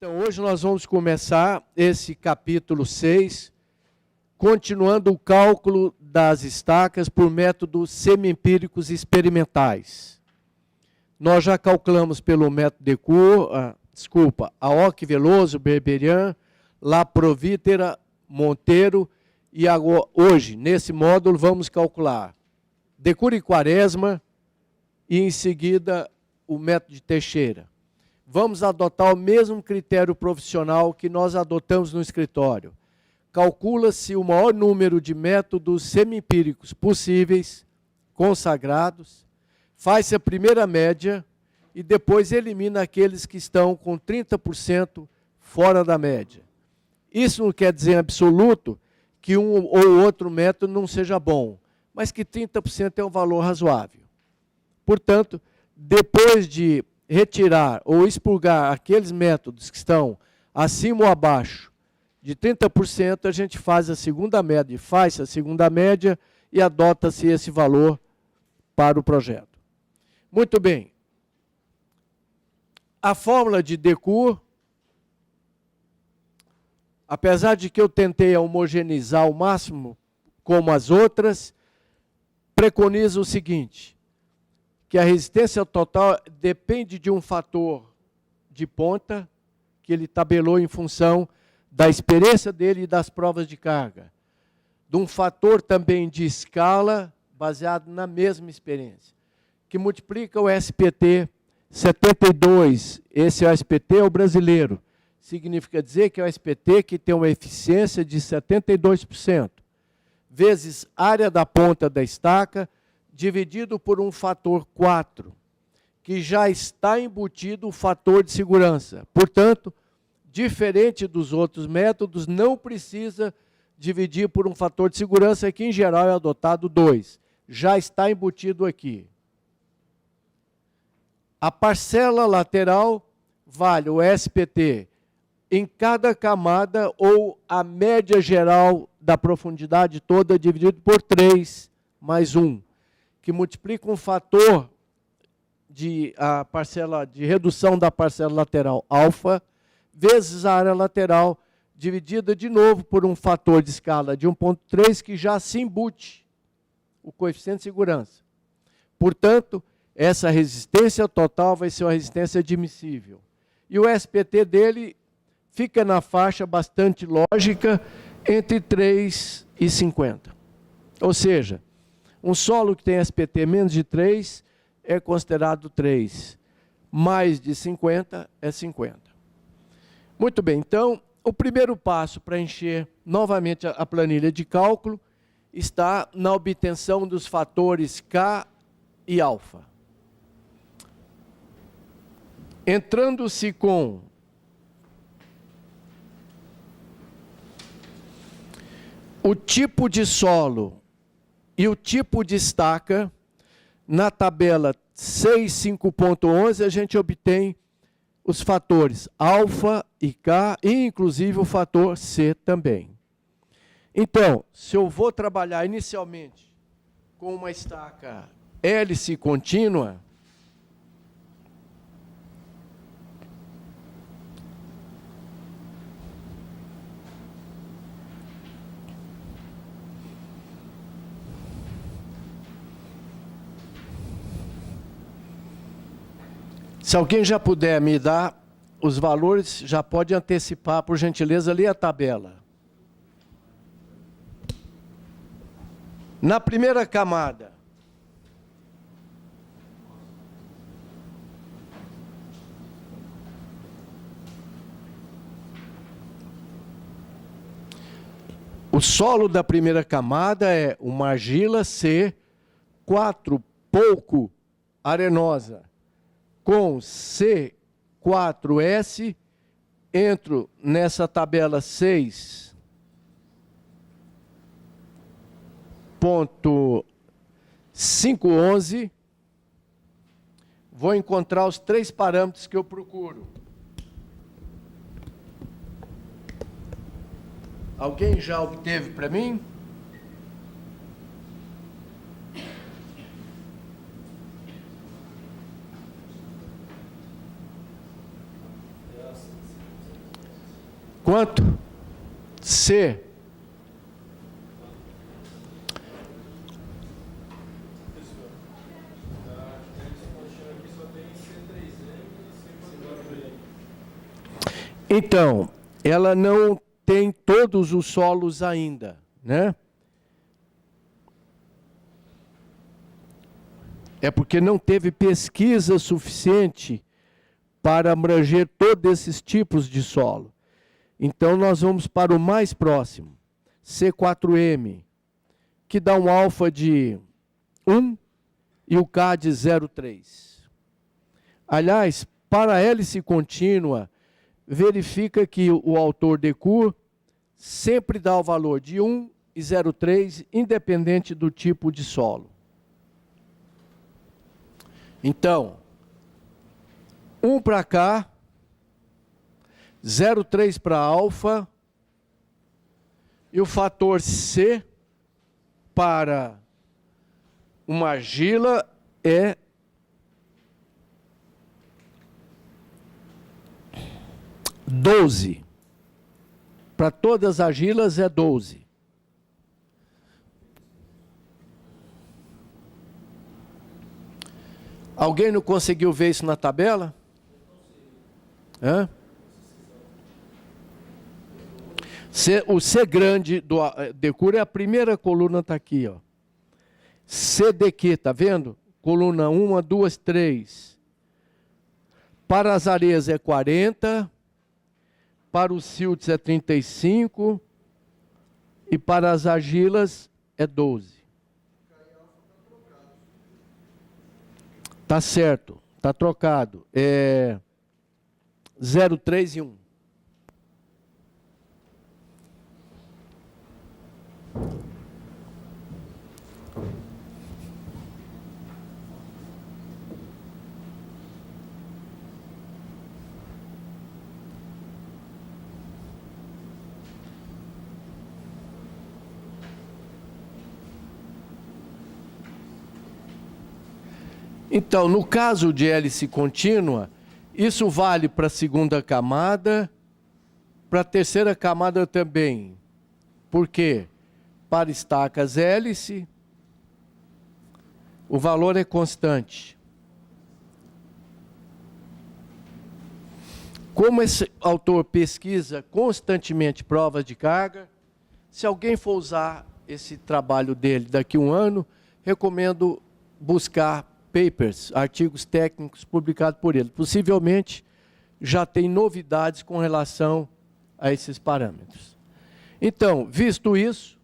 Então, hoje nós vamos começar esse capítulo 6, continuando o cálculo das estacas por métodos semi-empíricos experimentais. Nós já calculamos pelo método Decour, Aoki, Veloso, Berberian, Laprovítera, Monteiro, e agora, hoje, nesse módulo, vamos calcular Decour e Quaresma, e em seguida o método de Teixeira. Vamos adotar o mesmo critério profissional que nós adotamos no escritório. Calcula-se o maior número de métodos semi-empíricos possíveis, consagrados, faz-se a primeira média e depois elimina aqueles que estão com 30% fora da média. Isso não quer dizer em absoluto que um ou outro método não seja bom, mas que 30% é um valor razoável. Portanto, depois de retirar ou expurgar aqueles métodos que estão acima ou abaixo de 30%, a gente faz a segunda média, faz a segunda média e adota-se esse valor para o projeto. Muito bem. A fórmula de Decour, apesar de que eu tentei homogeneizar ao máximo como as outras, preconiza o seguinte: que a resistência total depende de um fator de ponta, que ele tabelou em função da experiência dele e das provas de carga. De um fator também de escala, baseado na mesma experiência, que multiplica o SPT 72. Esse SPT é o brasileiro. Significa dizer que é o SPT que tem uma eficiência de 72%, vezes área da ponta da estaca, dividido por um fator 4, que já está embutido o fator de segurança. Portanto, diferente dos outros métodos, não precisa dividir por um fator de segurança, que em geral é adotado 2. Já está embutido aqui. A parcela lateral vale o SPT em cada camada ou a média geral da profundidade toda dividido por 3 mais 1. Que multiplica um fator de redução da parcela lateral alfa, vezes a área lateral, dividida de novo por um fator de escala de 1,3, que já se embute o coeficiente de segurança. Portanto, essa resistência total vai ser uma resistência admissível. E o SPT dele fica na faixa bastante lógica, entre 3 e 50. Ou seja, um solo que tem SPT menos de 3 é considerado 3. Mais de 50 é 50. Muito bem, então, o primeiro passo para encher novamente a planilha de cálculo está na obtenção dos fatores K e alfa. Entrando-se com o tipo de solo e o tipo de estaca, na tabela 6.5.11, a gente obtém os fatores alfa e K, e inclusive o fator C também. Então, se eu vou trabalhar inicialmente com uma estaca hélice contínua, se alguém já puder me dar os valores, já pode antecipar, por gentileza, ali a tabela. Na primeira camada, o solo da primeira camada é uma argila C4 pouco arenosa, com C4S, entro nessa tabela 6.511, vou encontrar os 3 parâmetros que eu procuro. Alguém já obteve para mim? Quanto? C. Então, ela não tem todos os solos ainda, né? É porque não teve pesquisa suficiente para abranger todos esses tipos de solo. Então, nós vamos para o mais próximo, C4M, que dá um alfa de 1 e o K de 0,3. Aliás, para a hélice contínua, verifica que o autor Decour sempre dá o valor de 1 e 0,3, independente do tipo de solo. Então, 1 para cá, 0,3 para alfa, e o fator C para uma argila é 12. Para todas as argilas é 12. Alguém não conseguiu ver isso na tabela? Hã? O C grande do Decour é a primeira coluna, está aqui, ó. CDQ, tá vendo? Coluna 1, 2, 3. Para as areias é 40, para os siltes é 35 e para as argilas é 12. Tá certo, tá trocado. É 0, 3 e 1. Então, no caso de hélice contínua, isso vale para a segunda camada, para a terceira camada também. Por quê? Para estacas hélice, o valor é constante. Como esse autor pesquisa constantemente provas de carga, se alguém for usar esse trabalho dele daqui a um ano, recomendo buscar papers, artigos técnicos publicados por ele. Possivelmente já tem novidades com relação a esses parâmetros. Então, visto isso,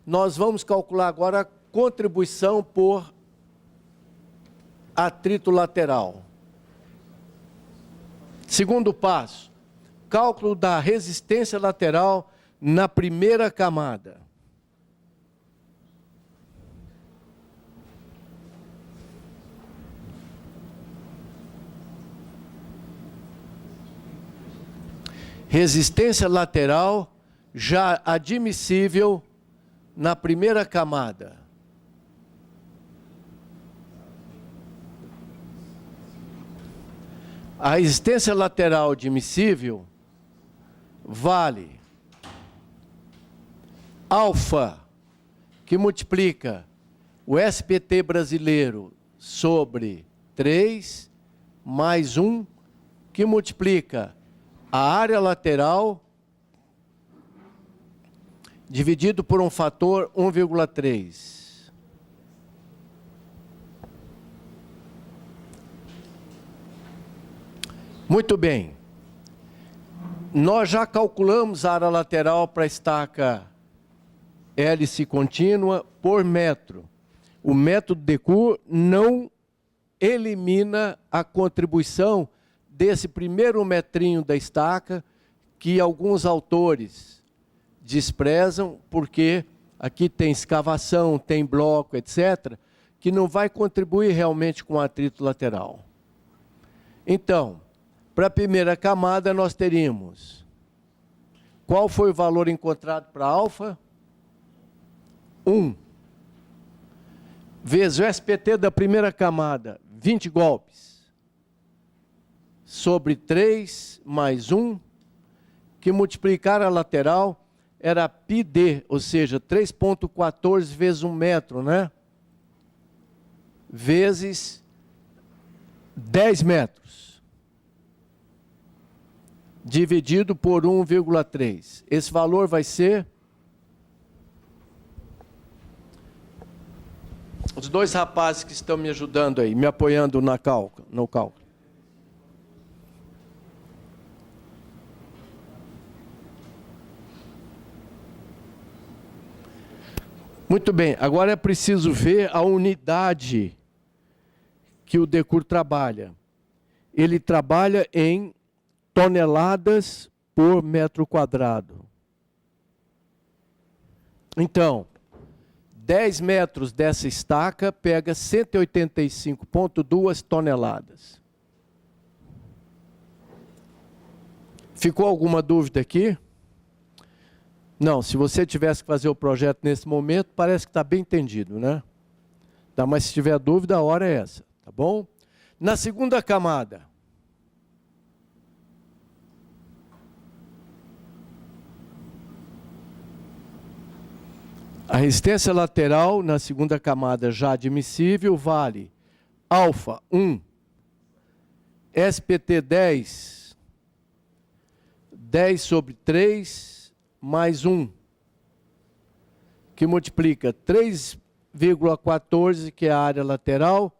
nós vamos calcular agora a contribuição por atrito lateral. Segundo passo, cálculo da resistência lateral na primeira camada. Resistência lateral já admissível na primeira camada. A resistência lateral admissível vale alfa, que multiplica o SPT brasileiro sobre 3, mais 1, que multiplica a área lateral dividido por um fator 1,3. Muito bem. Nós já calculamos a área lateral para a estaca hélice contínua por metro. O método Decour não elimina a contribuição desse primeiro metrinho da estaca, que alguns autores desprezam, porque aqui tem escavação, tem bloco, etc., que não vai contribuir realmente com o atrito lateral. Então, para a primeira camada, nós teríamos... Qual foi o valor encontrado para alfa? 1. Vezes o SPT da primeira camada, 20 golpes. Sobre 3 mais 1, que multiplicar a lateral era πd, ou seja, 3,14 vezes 1 metro, né? Vezes 10 metros. Dividido por 1,3. Esse valor vai ser... Os dois rapazes que estão me ajudando aí, me apoiando no cálculo. Muito bem, agora é preciso ver a unidade que o Decur trabalha. Ele trabalha em toneladas por metro quadrado. Então, 10 metros dessa estaca pega 185,2 toneladas. Ficou alguma dúvida aqui? Não, se você tivesse que fazer o projeto nesse momento, parece que está bem entendido, né? Tá, mas se tiver dúvida, a hora é essa, tá bom? Na segunda camada. A resistência lateral na segunda camada já admissível vale alfa 1, SPT 10, 10 sobre 3, mais 1, que multiplica 3,14, que é a área lateral,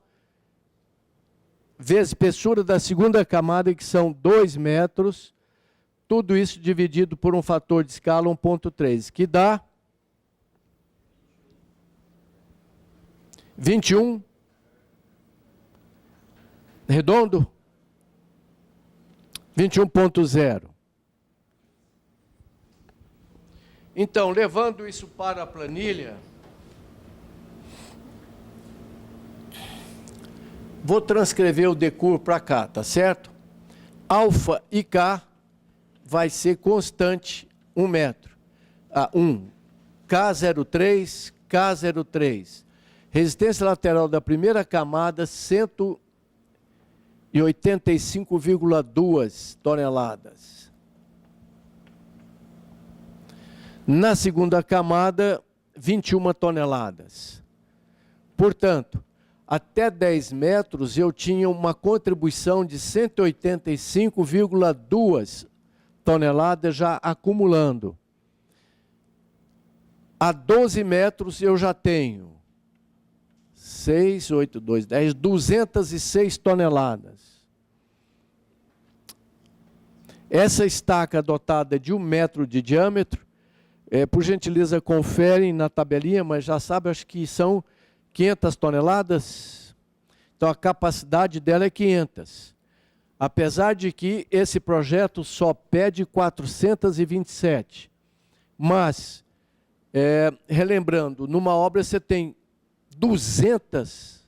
vezes espessura da segunda camada, que são 2 metros, tudo isso dividido por um fator de escala 1,3, que dá 21, redondo, 21,0. Então, levando isso para a planilha, vou transcrever o Decur para cá, tá certo? Alfa e K vai ser constante 1 metro. 1, K03, K03. Resistência lateral da primeira camada, 185,2 toneladas. Na segunda camada, 21 toneladas. Portanto, até 10 metros eu tinha uma contribuição de 185,2 toneladas já acumulando. A 12 metros eu já tenho 6, 8, 2, 10, 206 toneladas. Essa estaca dotada de 1 metro de diâmetro, por gentileza conferem na tabelinha, mas já sabe, acho que são 500 toneladas. Então a capacidade dela é 500. Apesar de que esse projeto só pede 427. Mas, relembrando, numa obra você tem 200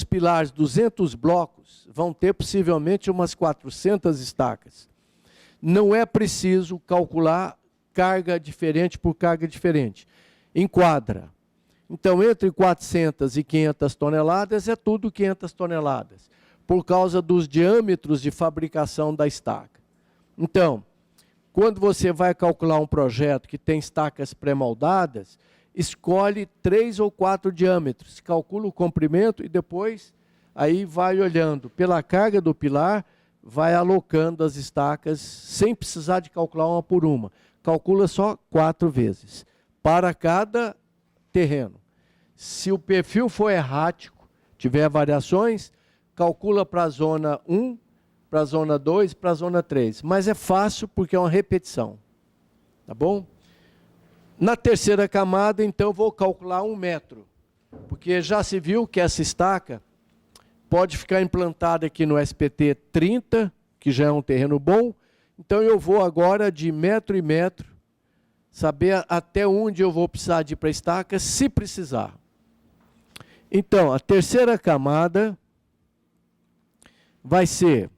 pilares, 200 blocos, vão ter possivelmente umas 400 estacas. Não é preciso calcular carga diferente por carga diferente. Enquadra. Então, entre 400 e 500 toneladas, é tudo 500 toneladas, por causa dos diâmetros de fabricação da estaca. Então, quando você vai calcular um projeto que tem estacas pré-moldadas, escolhe 3 ou 4 diâmetros, calcula o comprimento e depois aí vai olhando pela carga do pilar, vai alocando as estacas sem precisar de calcular uma por uma. Calcula só 4 vezes, para cada terreno. Se o perfil for errático, tiver variações, calcula para a zona 1, para a zona 2, para a zona 3. Mas é fácil porque é uma repetição. Tá bom? Na terceira camada, então, vou calcular 1 metro. Porque já se viu que essa estaca pode ficar implantada aqui no SPT 30, que já é um terreno bom. Então, eu vou agora de metro em metro, saber até onde eu vou precisar de ir para a estaca, se precisar. Então, a terceira camada vai ser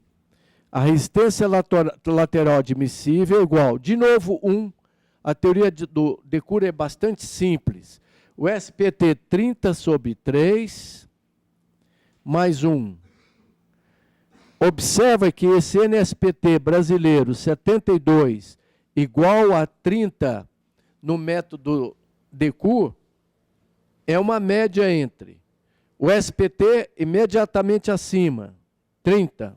a resistência lateral admissível igual, de novo, 1. A teoria do Decur é bastante simples. O SPT 30 sobre 3, mais 1. Observa que esse NSPT brasileiro 72 igual a 30 no método DQ é uma média entre o SPT imediatamente acima, 30.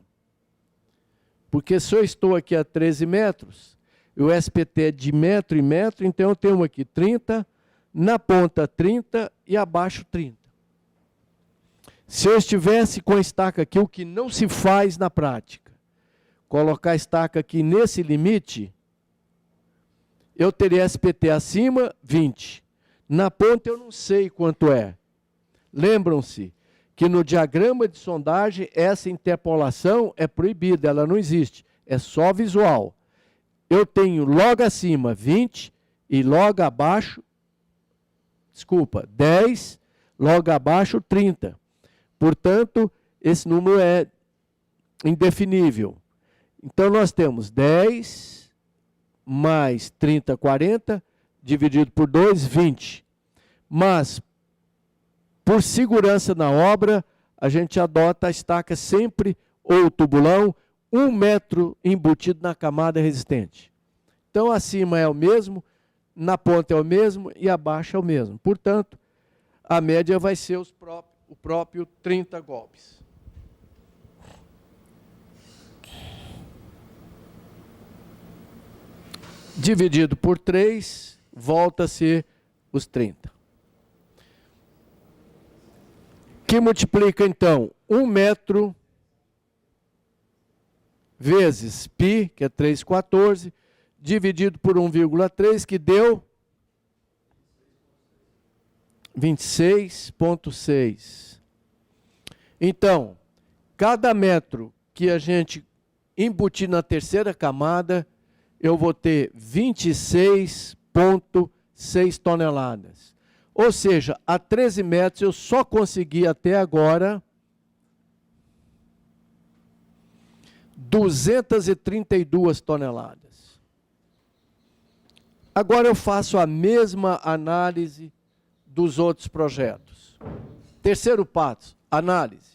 Porque se eu estou aqui a 13 metros, e o SPT é de metro em metro, então eu tenho aqui 30, na ponta 30 e abaixo 30. Se eu estivesse com a estaca aqui, o que não se faz na prática, colocar a estaca aqui nesse limite, eu teria SPT acima, 20. Na ponta eu não sei quanto é. Lembram-se que no diagrama de sondagem, essa interpolação é proibida, ela não existe, é só visual. Eu tenho logo acima 20 e logo abaixo, 10, logo abaixo 30. Portanto, esse número é indefinível. Então, nós temos 10 mais 30, 40, dividido por 2, 20. Mas, por segurança na obra, a gente adota a estaca sempre, ou o tubulão, 1 metro embutido na camada resistente. Então, acima é o mesmo, na ponta é o mesmo e abaixo é o mesmo. Portanto, a média vai ser o próprio 30 golpes. Dividido por 3, volta a ser os 30. Que multiplica, então, 1 metro vezes π, que é 3,14, dividido por 1,3, que deu 26,6. Então, cada metro que a gente embutir na terceira camada, eu vou ter 26,6 toneladas. Ou seja, a 13 metros eu só consegui até agora 232 toneladas. Agora eu faço a mesma análise dos outros projetos. Terceiro passo, análise.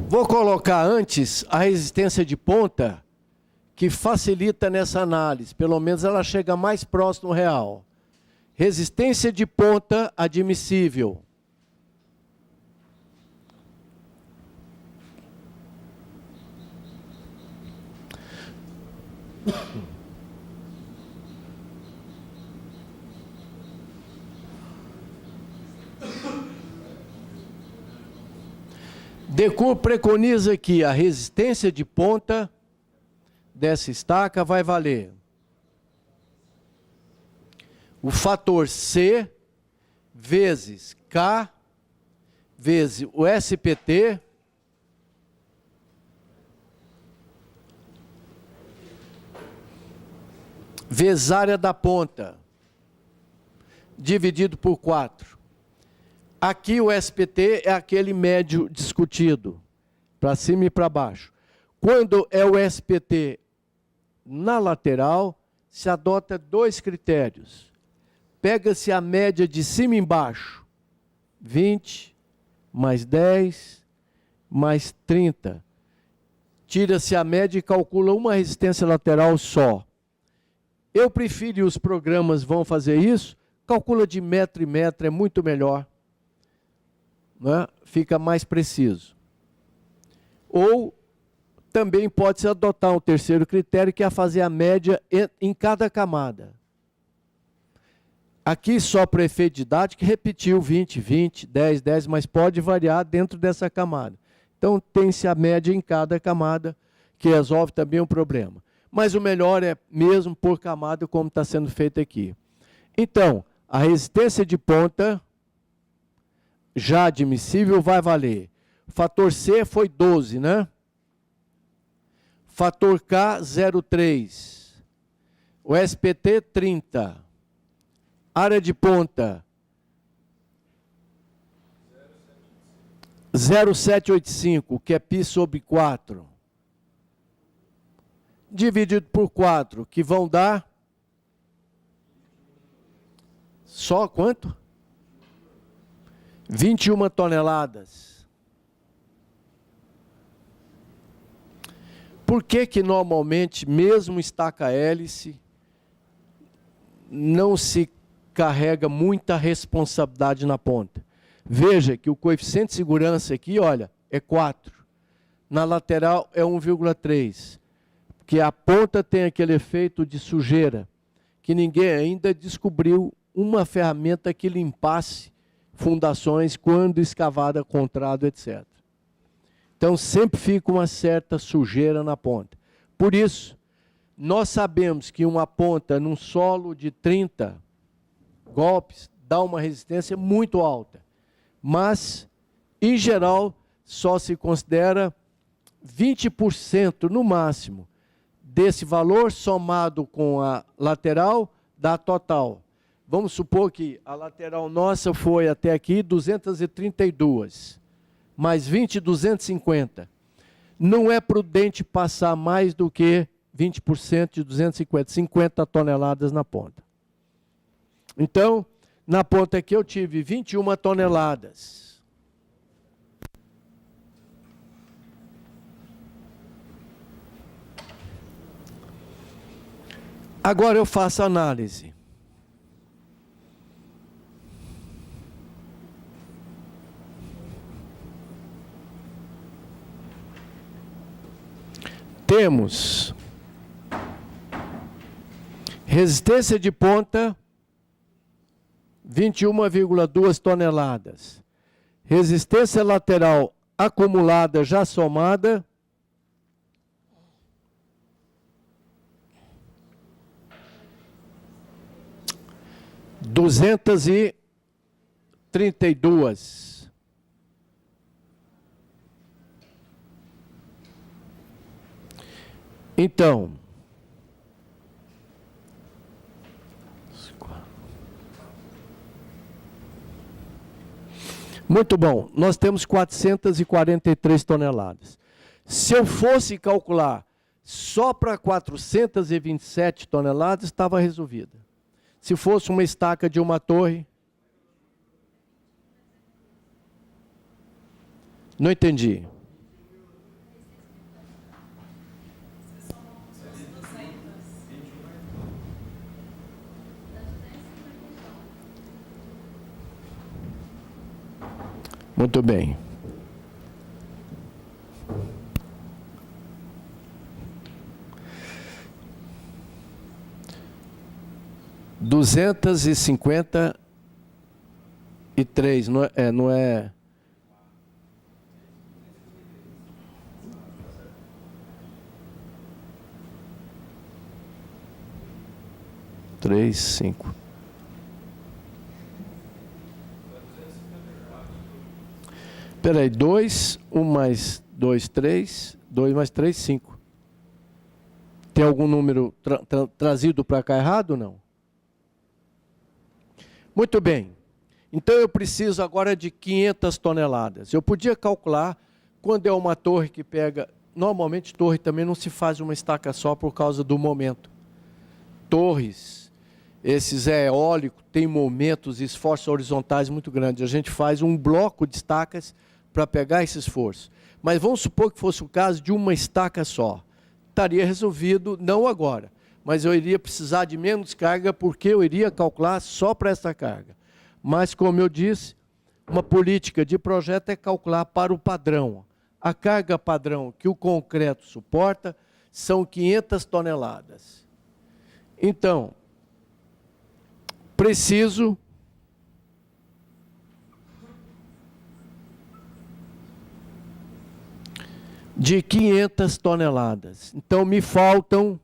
Vou colocar antes a resistência de ponta, que facilita nessa análise, pelo menos ela chega mais próximo do real. Resistência de ponta admissível. DQ preconiza que a resistência de ponta dessa estaca vai valer o fator C vezes K vezes o SPT vezes área da ponta dividido por 4. Aqui o SPT é aquele médio discutido, para cima e para baixo. Quando é o SPT na lateral, se adota 2 critérios. Pega-se a média de cima e embaixo, 20, mais 10, mais 30. Tira-se a média e calcula uma resistência lateral só. Eu prefiro, e os programas vão fazer isso, calcula de metro em metro, é muito melhor. Né? Fica mais preciso. Ou também pode-se adotar um terceiro critério, que é fazer a média em cada camada. Aqui só para efeito didático repetiu 20, 20, 10, 10, mas pode variar dentro dessa camada. Então tem-se a média em cada camada, que resolve também o problema. Mas o melhor é mesmo por camada, como está sendo feito aqui. Então, a resistência de ponta já admissível vai valer. O fator C foi 12, né? Fator K, 0,3. O SPT, 30. Área de ponta, 0,785, que é π sobre 4, dividido por 4, que vão dar só quanto? 21 toneladas. Por que que normalmente, mesmo estaca hélice, não se carrega muita responsabilidade na ponta? Veja que o coeficiente de segurança aqui, olha, é 4. Na lateral é 1,3. Porque a ponta tem aquele efeito de sujeira, que ninguém ainda descobriu uma ferramenta que limpasse fundações quando escavada contrado, etc. Então, sempre fica uma certa sujeira na ponta. Por isso, nós sabemos que uma ponta num solo de 30 golpes dá uma resistência muito alta. Mas, em geral, só se considera 20% no máximo desse valor somado com a lateral da total. Vamos supor que a lateral nossa foi até aqui 232, mais 20, 250. Não é prudente passar mais do que 20% de 250, 50 toneladas na ponta. Então, na ponta aqui eu tive 21 toneladas. Agora eu faço a análise. Temos resistência de ponta, 21,2 toneladas. Resistência lateral acumulada já somada, 232. Então, muito bom, nós temos 443 toneladas. Se eu fosse calcular só para 427 toneladas, estava resolvida. Se fosse uma estaca de uma torre... Não entendi. Muito bem. $253, não é... Três, 5. Espera aí, 2, 1 mais 2, 3, 2 mais 3, 5. Tem algum número trazido para cá errado ou não? Muito bem. Então eu preciso agora de 500 toneladas. Eu podia calcular quando é uma torre que pega... Normalmente torre também não se faz uma estaca só por causa do momento. Torres, esses eólicos, tem momentos, esforços horizontais muito grandes. A gente faz um bloco de estacas para pegar esse esforço. Mas vamos supor que fosse o caso de uma estaca só. Estaria resolvido, não agora, mas eu iria precisar de menos carga porque eu iria calcular só para essa carga. Mas, como eu disse, uma política de projeto é calcular para o padrão. A carga padrão que o concreto suporta são 500 toneladas. Então, preciso de 500 toneladas. Então, me faltam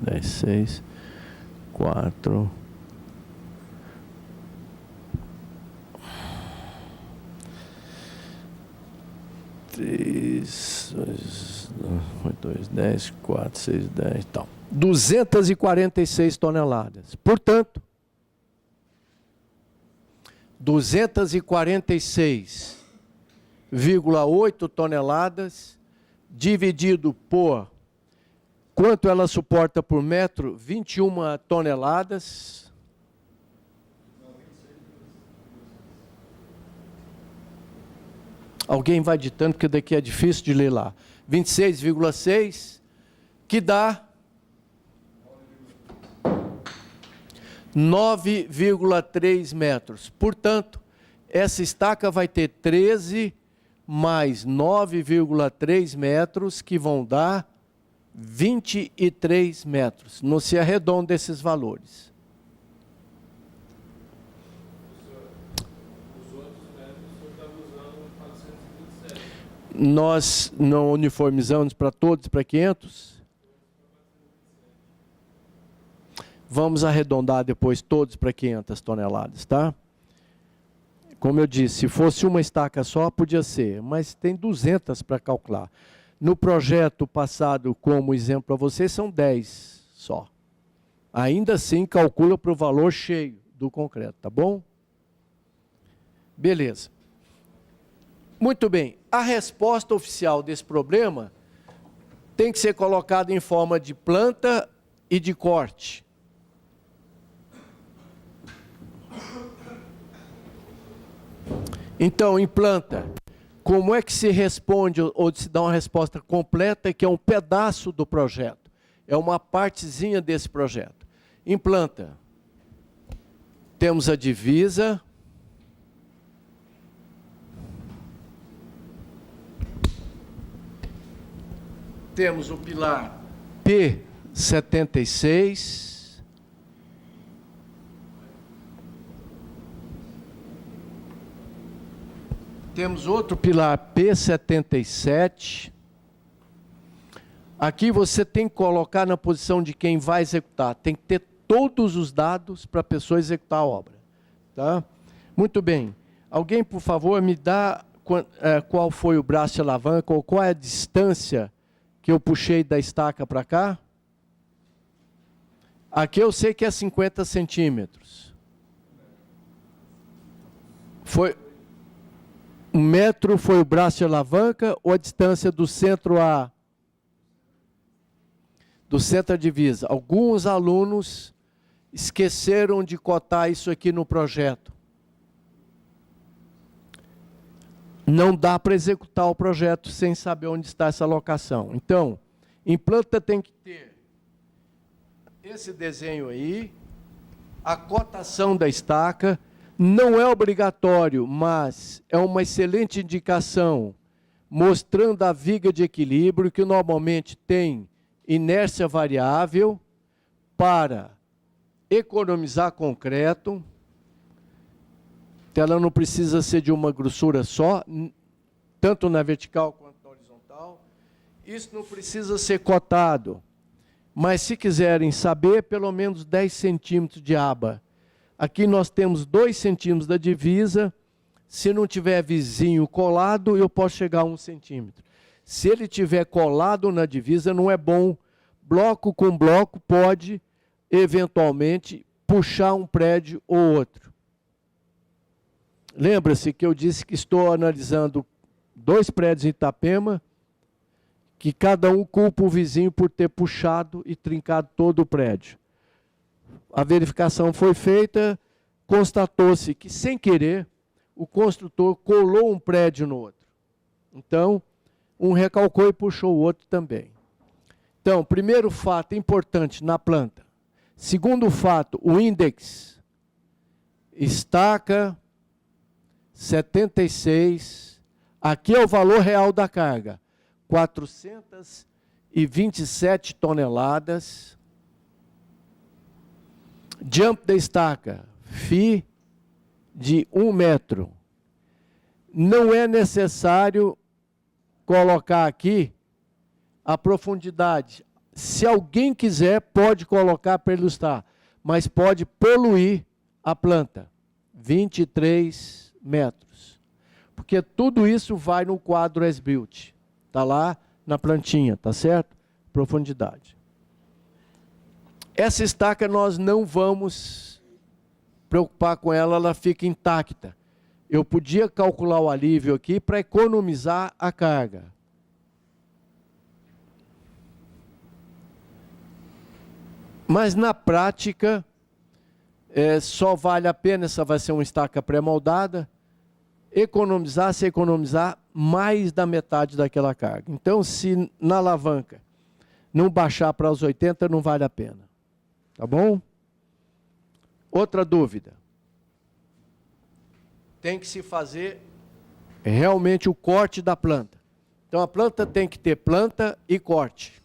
10, 6, 4, 3, 2, 10, 4, 6, 10 e tal. 246 toneladas. Portanto, 246,8 toneladas dividido por quanto ela suporta por metro? 21 toneladas. Alguém vai ditando, porque daqui é difícil de ler lá. 26,6, que dá 9,3 metros. Portanto, essa estaca vai ter 13 mais 9,3 metros, que vão dar 23 metros. Não se arredonda esses valores. Nós não uniformizamos para todos, para 500? Vamos arredondar depois todos para 500 toneladas, tá? Como eu disse, se fosse uma estaca só, podia ser, mas tem 200 para calcular. No projeto passado, como exemplo para vocês, são 10 só. Ainda assim, calcula para o valor cheio do concreto, tá bom? Beleza. Muito bem. A resposta oficial desse problema tem que ser colocada em forma de planta e de corte. Então, em planta, como é que se responde ou se dá uma resposta completa, que é um pedaço do projeto? É uma partezinha desse projeto. Em planta, temos a divisa. Temos o pilar P76. Temos outro pilar P77. Aqui você tem que colocar na posição de quem vai executar. Tem que ter todos os dados para a pessoa executar a obra. Tá? Muito bem. Alguém, por favor, me dá qual foi o braço de alavanca, ou qual é a distância que eu puxei da estaca para cá? Aqui eu sei que é 50 centímetros. Foi 1 metro foi o braço de alavanca, ou a distância do centro à divisa? Alguns alunos esqueceram de cotar isso aqui no projeto. Não dá para executar o projeto sem saber onde está essa locação. Então, em planta tem que ter esse desenho aí, a cotação da estaca. Não é obrigatório, mas é uma excelente indicação, mostrando a viga de equilíbrio, que normalmente tem inércia variável, para economizar concreto. Ela não precisa ser de uma grossura só, tanto na vertical quanto na horizontal. Isso não precisa ser cotado, mas se quiserem saber, pelo menos 10 centímetros de aba. Aqui nós temos 2 centímetros da divisa. Se não tiver vizinho colado, eu posso chegar a 1 centímetro. Se ele tiver colado na divisa, não é bom. Bloco com bloco pode, eventualmente, puxar um prédio ou outro. Lembra-se que eu disse que estou analisando 2 prédios em Itapema, que cada um culpa o vizinho por ter puxado e trincado todo o prédio. A verificação foi feita, constatou-se que, sem querer, o construtor colou um prédio no outro. Então, um recalcou e puxou o outro também. Então, primeiro fato importante na planta. Segundo fato, o índice estaca 76. Aqui é o valor real da carga, 427 toneladas. Jump da estaca, Φ de 1 metro. Não é necessário colocar aqui a profundidade. Se alguém quiser, pode colocar para ilustrar, mas pode poluir a planta. 23 metros. Porque tudo isso vai no quadro as-built. Está lá na plantinha, tá certo? Profundidade. Essa estaca nós não vamos preocupar com ela, ela fica intacta. Eu podia calcular o alívio aqui para economizar a carga. Mas na prática, só vale a pena, essa vai ser uma estaca pré-moldada, se economizar mais da metade daquela carga. Então, se na alavanca não baixar para os 80, não vale a pena. Tá bom? Outra dúvida. Tem que se fazer realmente o corte da planta. Então, a planta tem que ter planta e corte.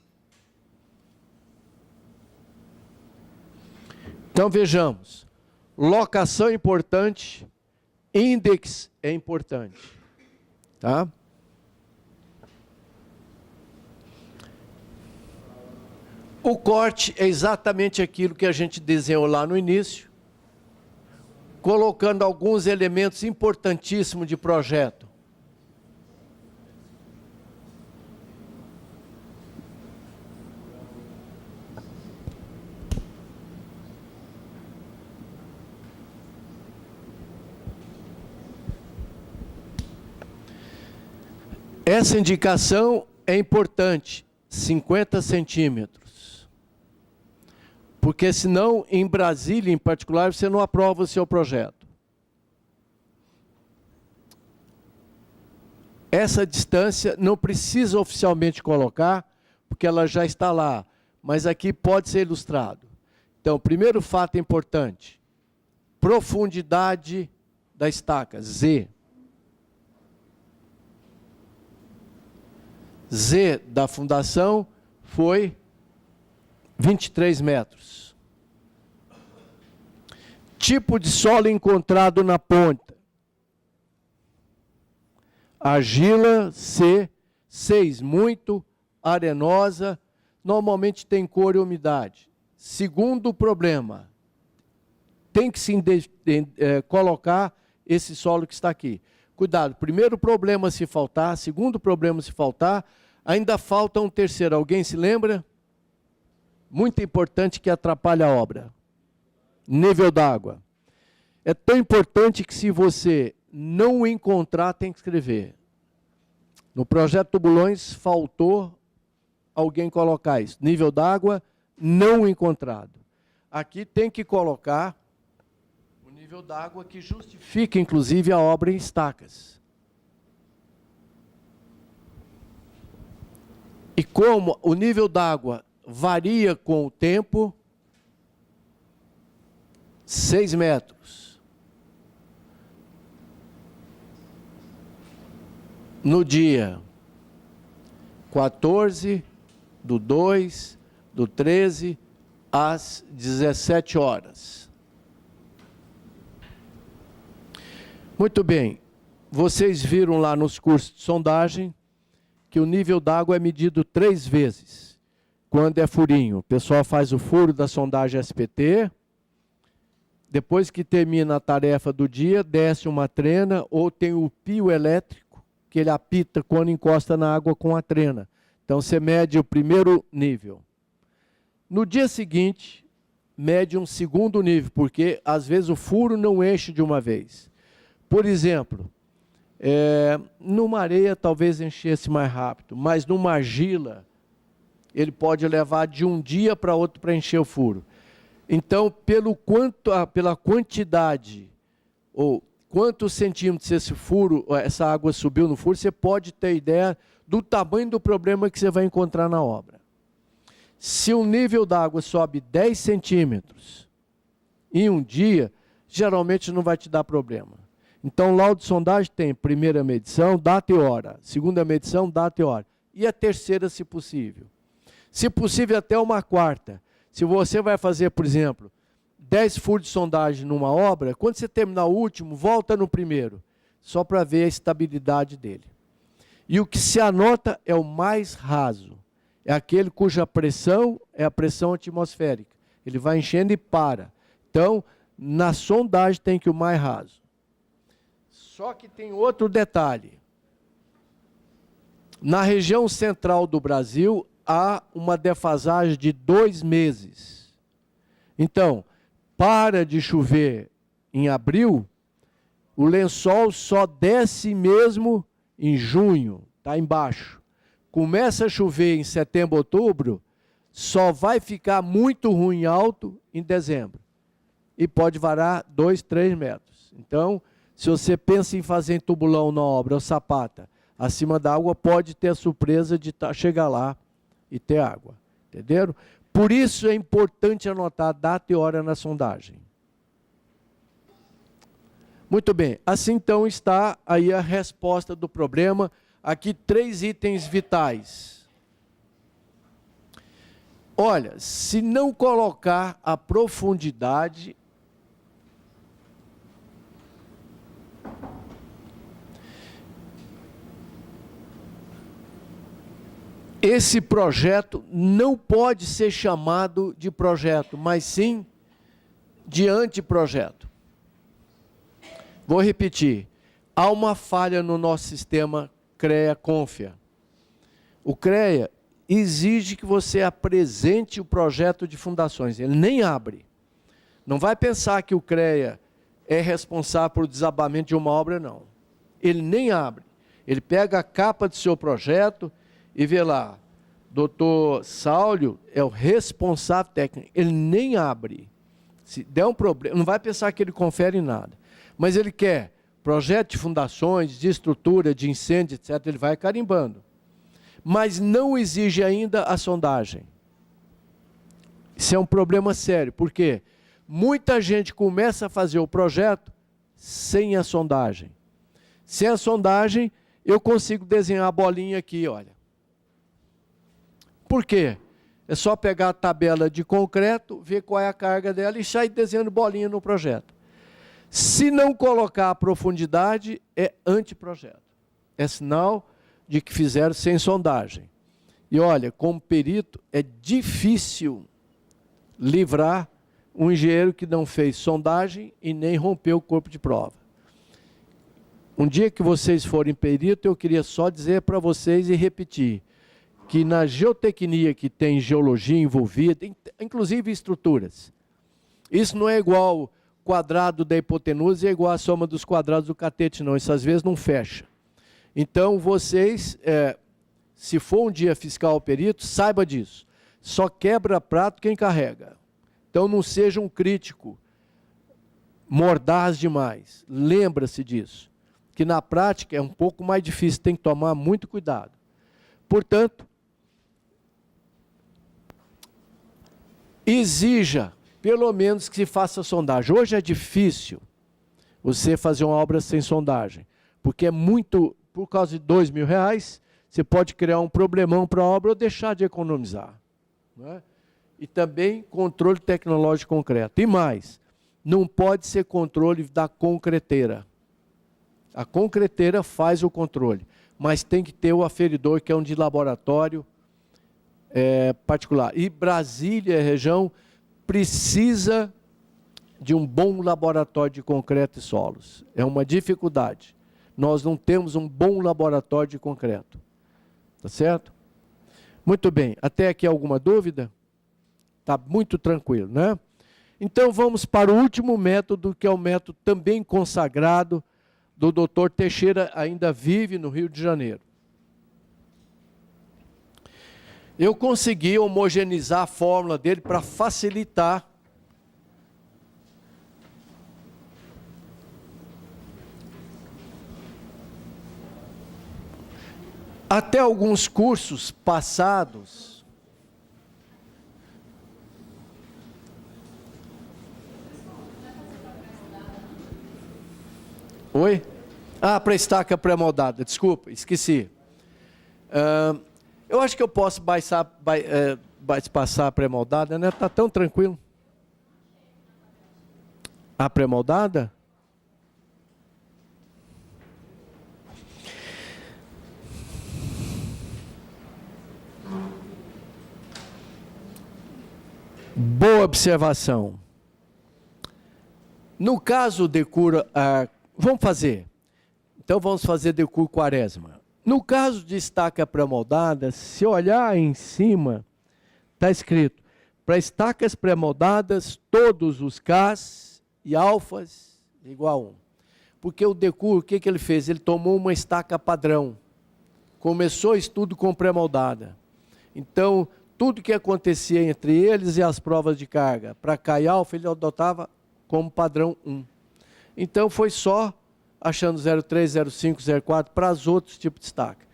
Então, vejamos. Locação é importante, índex é importante. Tá? O corte é exatamente aquilo que a gente desenhou lá no início, colocando alguns elementos importantíssimos de projeto. Essa indicação é importante, 50 centímetros. Porque senão, em Brasília, em particular, você não aprova o seu projeto. Essa distância não precisa oficialmente colocar, porque ela já está lá. Mas aqui pode ser ilustrado. Então, o primeiro fato importante, profundidade da estaca, Z. Z da fundação foi 23 metros. Tipo de solo encontrado na ponta. Argila C6, muito arenosa, normalmente tem cor e umidade. Segundo problema, tem que se colocar esse solo que está aqui. Cuidado, primeiro problema se faltar, segundo problema se faltar, ainda falta um terceiro. Alguém se lembra? Muito importante que atrapalha a obra. Nível d'água. É tão importante que se você não o encontrar, tem que escrever. No projeto Tubulões, faltou alguém colocar isso. Nível d'água não encontrado. Aqui tem que colocar o nível d'água que justifica, inclusive, a obra em estacas. E como o nível d'água varia com o tempo, 6 metros. No dia 14/2/13 às 17 horas. Muito bem, vocês viram lá nos cursos de sondagem que o nível d'água é medido 3 vezes. Quando é furinho, o pessoal faz o furo da sondagem SPT, depois que termina a tarefa do dia, desce uma trena ou tem o pio elétrico, que ele apita quando encosta na água com a trena. Então, você mede o primeiro nível. No dia seguinte, mede um segundo nível, porque às vezes o furo não enche de uma vez. Por exemplo, numa areia talvez enchesse mais rápido, mas numa argila, ele pode levar de um dia para outro para encher o furo. Então, pela quantidade, ou quantos centímetros essa água subiu no furo, você pode ter ideia do tamanho do problema que você vai encontrar na obra. Se o nível da água sobe 10 centímetros em um dia, geralmente não vai te dar problema. Então, o laudo de sondagem tem primeira medição, data e hora. Segunda medição, data e hora. E a terceira, se possível. Se possível, até uma quarta. Se você vai fazer, por exemplo, 10 furos de sondagem numa obra, quando você terminar o último, volta no primeiro, só para ver a estabilidade dele. E o que se anota é o mais raso. É aquele cuja pressão é a pressão atmosférica. Ele vai enchendo e para. Então, na sondagem tem que ir o mais raso. Só que tem outro detalhe. Na região central do Brasil, há uma defasagem de 2 meses. Então, para de chover em abril, o lençol só desce mesmo em junho, está embaixo. Começa a chover em setembro, outubro, só vai ficar muito ruim alto em dezembro. E pode varar 2, 3 metros. Então, se você pensa em fazer tubulão na obra ou sapata, acima da água, pode ter a surpresa de chegar lá e ter água. Entenderam? Por isso é importante anotar a data e hora na sondagem. Muito bem, assim então está aí a resposta do problema. Aqui 3 itens vitais. Olha, se não colocar a profundidade, esse projeto não pode ser chamado de projeto, mas sim de anteprojeto. Vou repetir. Há uma falha no nosso sistema CREA-CONFIA. O CREA exige que você apresente o projeto de fundações. Ele nem abre. Não vai pensar que o CREA é responsável por desabamento de uma obra, não. Ele nem abre. Ele pega a capa do seu projeto e vê lá, doutor Saulio é o responsável técnico. Ele nem abre. Se der um problema, não vai pensar que ele confere nada. Mas ele quer projeto de fundações, de estrutura, de incêndio, etc. Ele vai carimbando. Mas não exige ainda a sondagem. Isso é um problema sério, porque muita gente começa a fazer o projeto sem a sondagem. Sem a sondagem, eu consigo desenhar a bolinha aqui, olha. Por quê? É só pegar a tabela de concreto, ver qual é a carga dela e sair desenhando bolinha no projeto. Se não colocar a profundidade, é anteprojeto. É sinal de que fizeram sem sondagem. E olha, como perito, é difícil livrar um engenheiro que não fez sondagem e nem rompeu o corpo de prova. Um dia que vocês forem perito, eu queria só dizer para vocês e repetir, que na geotecnia que tem geologia envolvida, inclusive estruturas, isso não é igual quadrado da hipotenusa, é igual a soma dos quadrados do catete, não. Isso às vezes não fecha. Então vocês, se for um dia fiscal perito, saiba disso. Só quebra prato quem carrega. Então não seja um crítico mordaz demais. Lembra-se disso. Que na prática é um pouco mais difícil, tem que tomar muito cuidado. Portanto, exija, pelo menos, que se faça sondagem. Hoje é difícil você fazer uma obra sem sondagem, porque é muito, por causa de R$2.000, você pode criar um problemão para a obra ou deixar de economizar. Não é? E também controle tecnológico concreto. E mais, não pode ser controle da concreteira. A concreteira faz o controle, mas tem que ter o aferidor, que é um de laboratório particular. E Brasília, região, precisa de um bom laboratório de concreto e solos. É uma dificuldade. Nós não temos um bom laboratório de concreto. Tá certo? Muito bem. Até aqui alguma dúvida? Está muito tranquilo, né? Então vamos para o último método, que é o método também consagrado do Dr. Teixeira, ainda vive no Rio de Janeiro. Eu consegui homogeneizar a fórmula dele para facilitar até alguns cursos passados. Oi? Ah, para estaca pré-moldada, desculpa, esqueci. Eu acho que eu posso passar a pré-moldada, né? Está tão tranquilo. A pré-moldada? Boa observação. No caso de cura, vamos fazer. Então vamos fazer decur quaresma. No caso de estaca pré-moldada, se olhar em cima, está escrito, para estacas pré-moldadas, todos os Ks e alfas igual a 1. Porque o Decur, o que ele fez? Ele tomou uma estaca padrão. Começou estudo com pré-moldada. Então, tudo que acontecia entre eles e as provas de carga, para K e alfa, ele adotava como padrão 1. Então, foi só achando 0,3, 0,5, 0,4 para os outros tipos de estaca.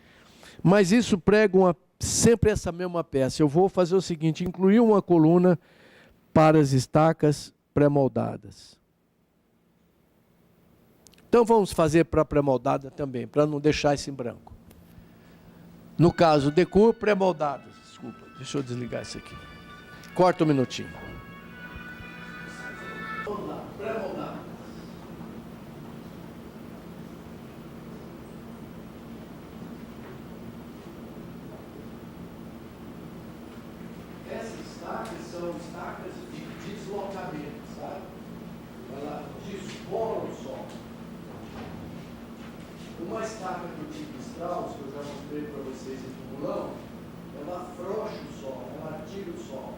Mas isso prega sempre essa mesma peça. Eu vou fazer o seguinte, incluir uma coluna para as estacas pré-moldadas. Então vamos fazer para pré-moldada também, para não deixar isso em branco. No caso, Decur pré-moldadas. Desculpa, deixa eu desligar isso aqui. Corta um minutinho. Vamos lá, pré-moldadas. Essas estacas são estacas de deslocamento, sabe? Ela descola o solo. Uma estaca do tipo Strauss, que eu já mostrei para vocês em tumulão, ela afrouxa o solo, ela tira o solo.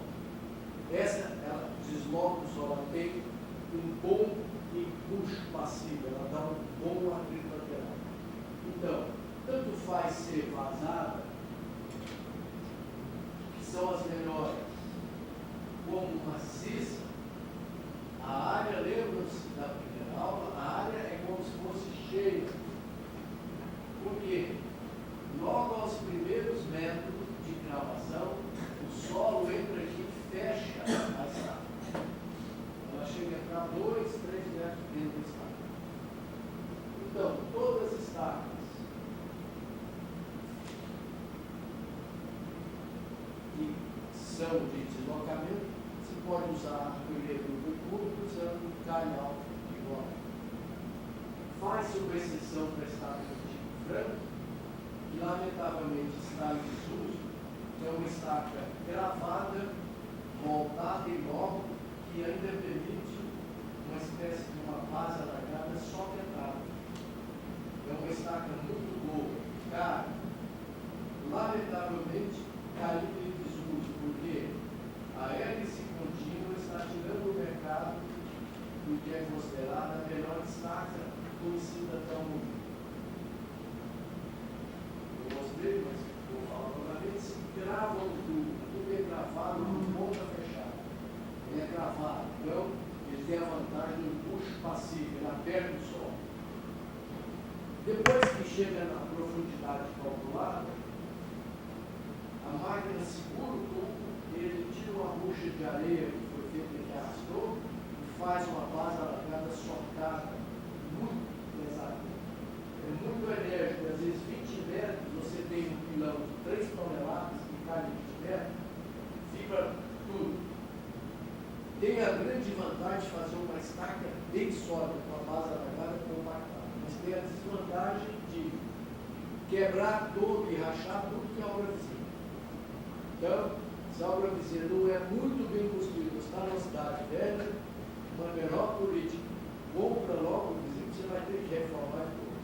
Essa, ela desloca o solo, ela tem um bom empuxo passivo, ela dá um bom atrito lateral. Então, tanto faz ser vazada, que são as melhores, como maciça, a área, lembra-se da primeira aula, a área é como se fosse cheia. Porque logo aos primeiros métodos de cravação, o solo entra aqui e fecha a estaca. Ela chega a entrar 2, 3 metros dentro da estaca. Então, todas as estacas que são de deslocamento, se pode usar a colher do curvo usando calhau igual. Faz-se uma exceção para a estaca do tipo franco, que lamentavelmente está em desuso, que é uma estaca gravada, montada em logo, que ainda permite uma espécie de uma base alargada só metade. É uma estaca muito boa, cara, lamentavelmente caiu em desuso, porque a hélice contínua está tirando do mercado o que é considerada a melhor estaca conhecida até o momento. Eu mostrei, mas vou falar novamente, se grava o tubo é gravado com ponta fechada. Ele é gravado, então ele tem a vantagem do empuxo passivo, ele aperta o solo. Depois que chega na profundidade calculada, a máquina segura o tubo, ele tira uma bucha de areia que foi feita que arrastou e faz uma base alargada socada, muito pesada. É muito enérgico, às vezes 20 metros, você tem um pilão de 3 toneladas que cai em 20 metros, fica tudo. Tem a grande vantagem de fazer uma estaca bem sólida, com a base alargada compactada, mas tem a desvantagem de quebrar todo e rachar tudo que é obra vizinha. Então, se a obra vizinha não é muito bem construída, está numa cidade velha, uma melhor política, compra logo o vizinho, você vai ter que reformar tudo.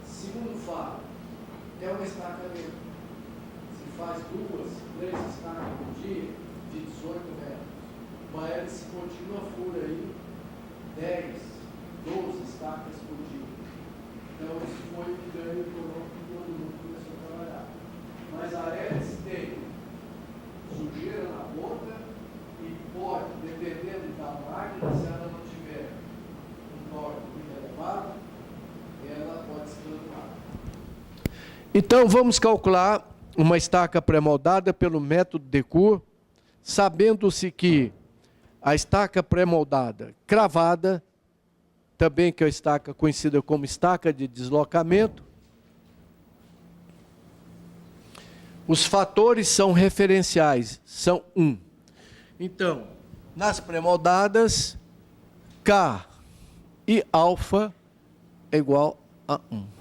Segundo fato, é uma estaca lenta. Se faz 2, 3 estacas por dia, de 18 metros. Uma hélice contínua fura aí 10, 12 estacas por dia. Então isso foi o que ganho econômico que todo mundo começou a trabalhar. Mas a hélice tem sujeira na ponta e pode, dependendo da máquina, se ela não tiver um torque muito elevado, ela pode se queimar. Então vamos calcular uma estaca pré-moldada pelo método Decur, sabendo-se que a estaca pré-moldada cravada, também que é a estaca conhecida como estaca de deslocamento, os fatores são referenciais, são 1. Então, nas pré-moldadas, K e alfa é igual a 1.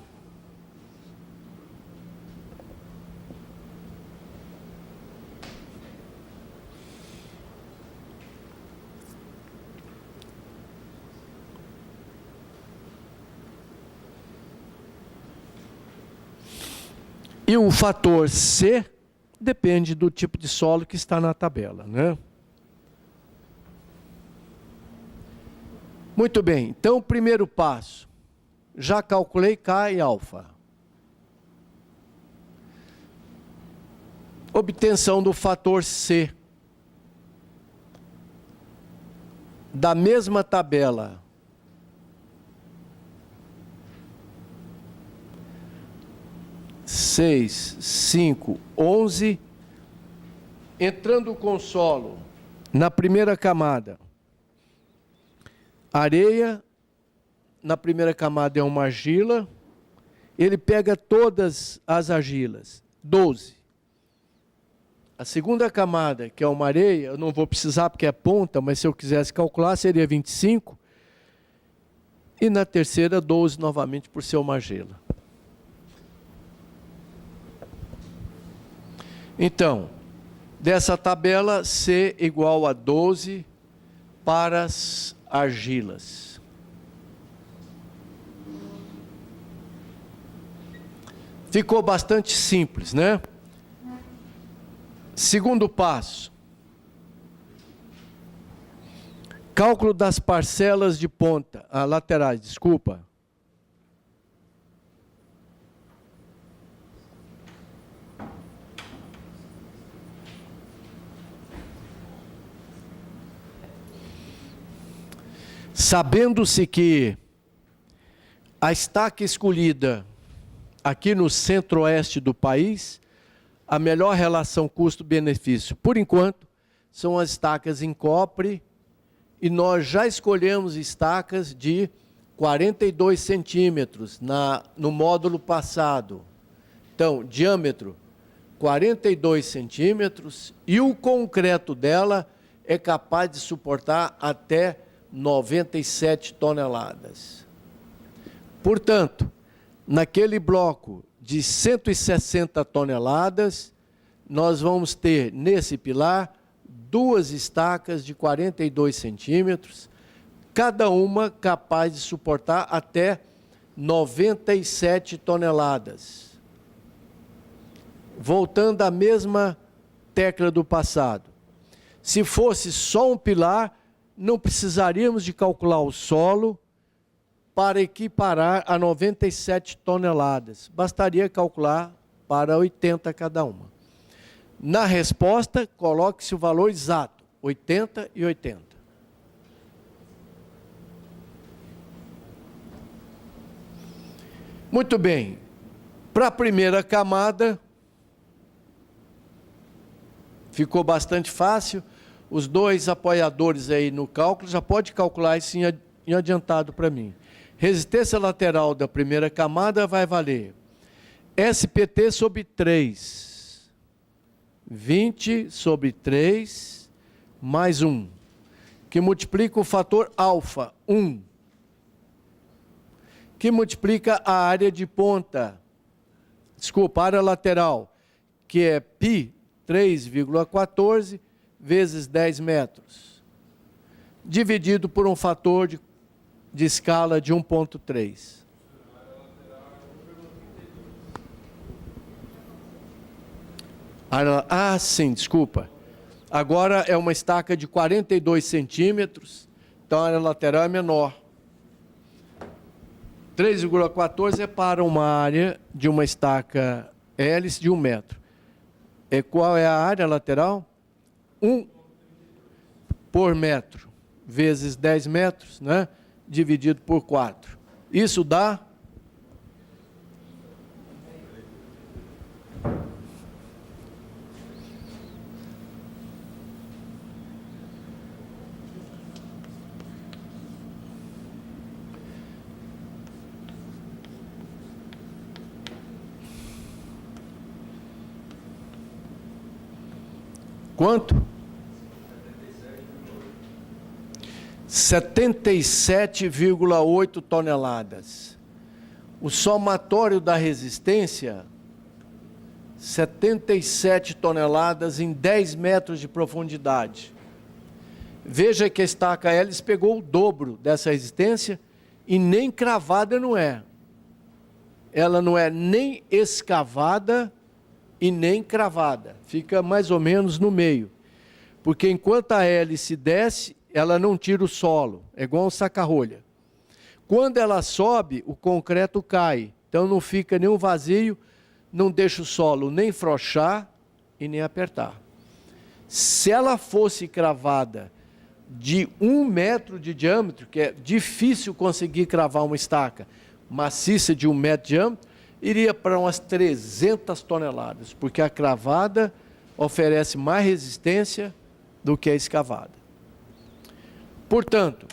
E o fator C depende do tipo de solo que está na tabela, né? Muito bem, então o primeiro passo, já calculei K e alfa. Obtenção do fator C. Da mesma tabela. Seis, 5, 11. Entrando com solo na primeira camada. Areia, na primeira camada é uma argila. Ele pega todas as argilas. 12. A segunda camada, que é uma areia, eu não vou precisar porque é ponta, mas se eu quisesse calcular, seria 25. E na terceira, 12 novamente, por ser uma argila. Então, dessa tabela, C igual a 12 para as argilas. Ficou bastante simples, né? Segundo passo. Cálculo das parcelas de ponta, laterais, desculpa. Sabendo-se que a estaca escolhida aqui no centro-oeste do país, a melhor relação custo-benefício, por enquanto, são as estacas em cobre, e nós já escolhemos estacas de 42 centímetros no módulo passado. Então, diâmetro 42 centímetros, e o concreto dela é capaz de suportar até 97 toneladas. Portanto, naquele bloco de 160 toneladas, nós vamos ter, nesse pilar, duas estacas de 42 centímetros, cada uma capaz de suportar até 97 toneladas. Voltando à mesma tecla do passado. Se fosse só um pilar, não precisaríamos de calcular o solo para equiparar a 97 toneladas. Bastaria calcular para 80 cada uma. Na resposta, coloque-se o valor exato, 80 e 80. Muito bem. Para a primeira camada, ficou bastante fácil. Os dois apoiadores aí no cálculo, já pode calcular isso em adiantado para mim. Resistência lateral da primeira camada vai valer SPT sobre 3. 20 sobre 3, mais 1. Que multiplica o fator alfa, 1. Que multiplica a área de ponta. Desculpa, a área lateral, que é π 3,14 vezes 10 metros, dividido por um fator de escala de 1,3. Ah, sim, desculpa. Agora é uma estaca de 42 centímetros, então a área lateral é menor. 3,14 é para uma área de uma estaca hélice de 1 metro. Qual é a área lateral? 1 por metro, vezes 10 metros, né? Dividido por 4. Isso dá? Quanto? 77,8 toneladas. O somatório da resistência, 77 toneladas em 10 metros de profundidade. Veja que a estaca hélice pegou o dobro dessa resistência e nem cravada não é. Ela não é nem escavada e nem cravada, fica mais ou menos no meio. Porque enquanto a hélice desce, ela não tira o solo, é igual um saca-rolha. Quando ela sobe, o concreto cai, então não fica nenhum vazio, não deixa o solo nem frouxar e nem apertar. Se ela fosse cravada de 1 metro de diâmetro, que é difícil conseguir cravar uma estaca maciça de 1 metro de diâmetro, iria para umas 300 toneladas, porque a cravada oferece mais resistência do que a escavada. Portanto,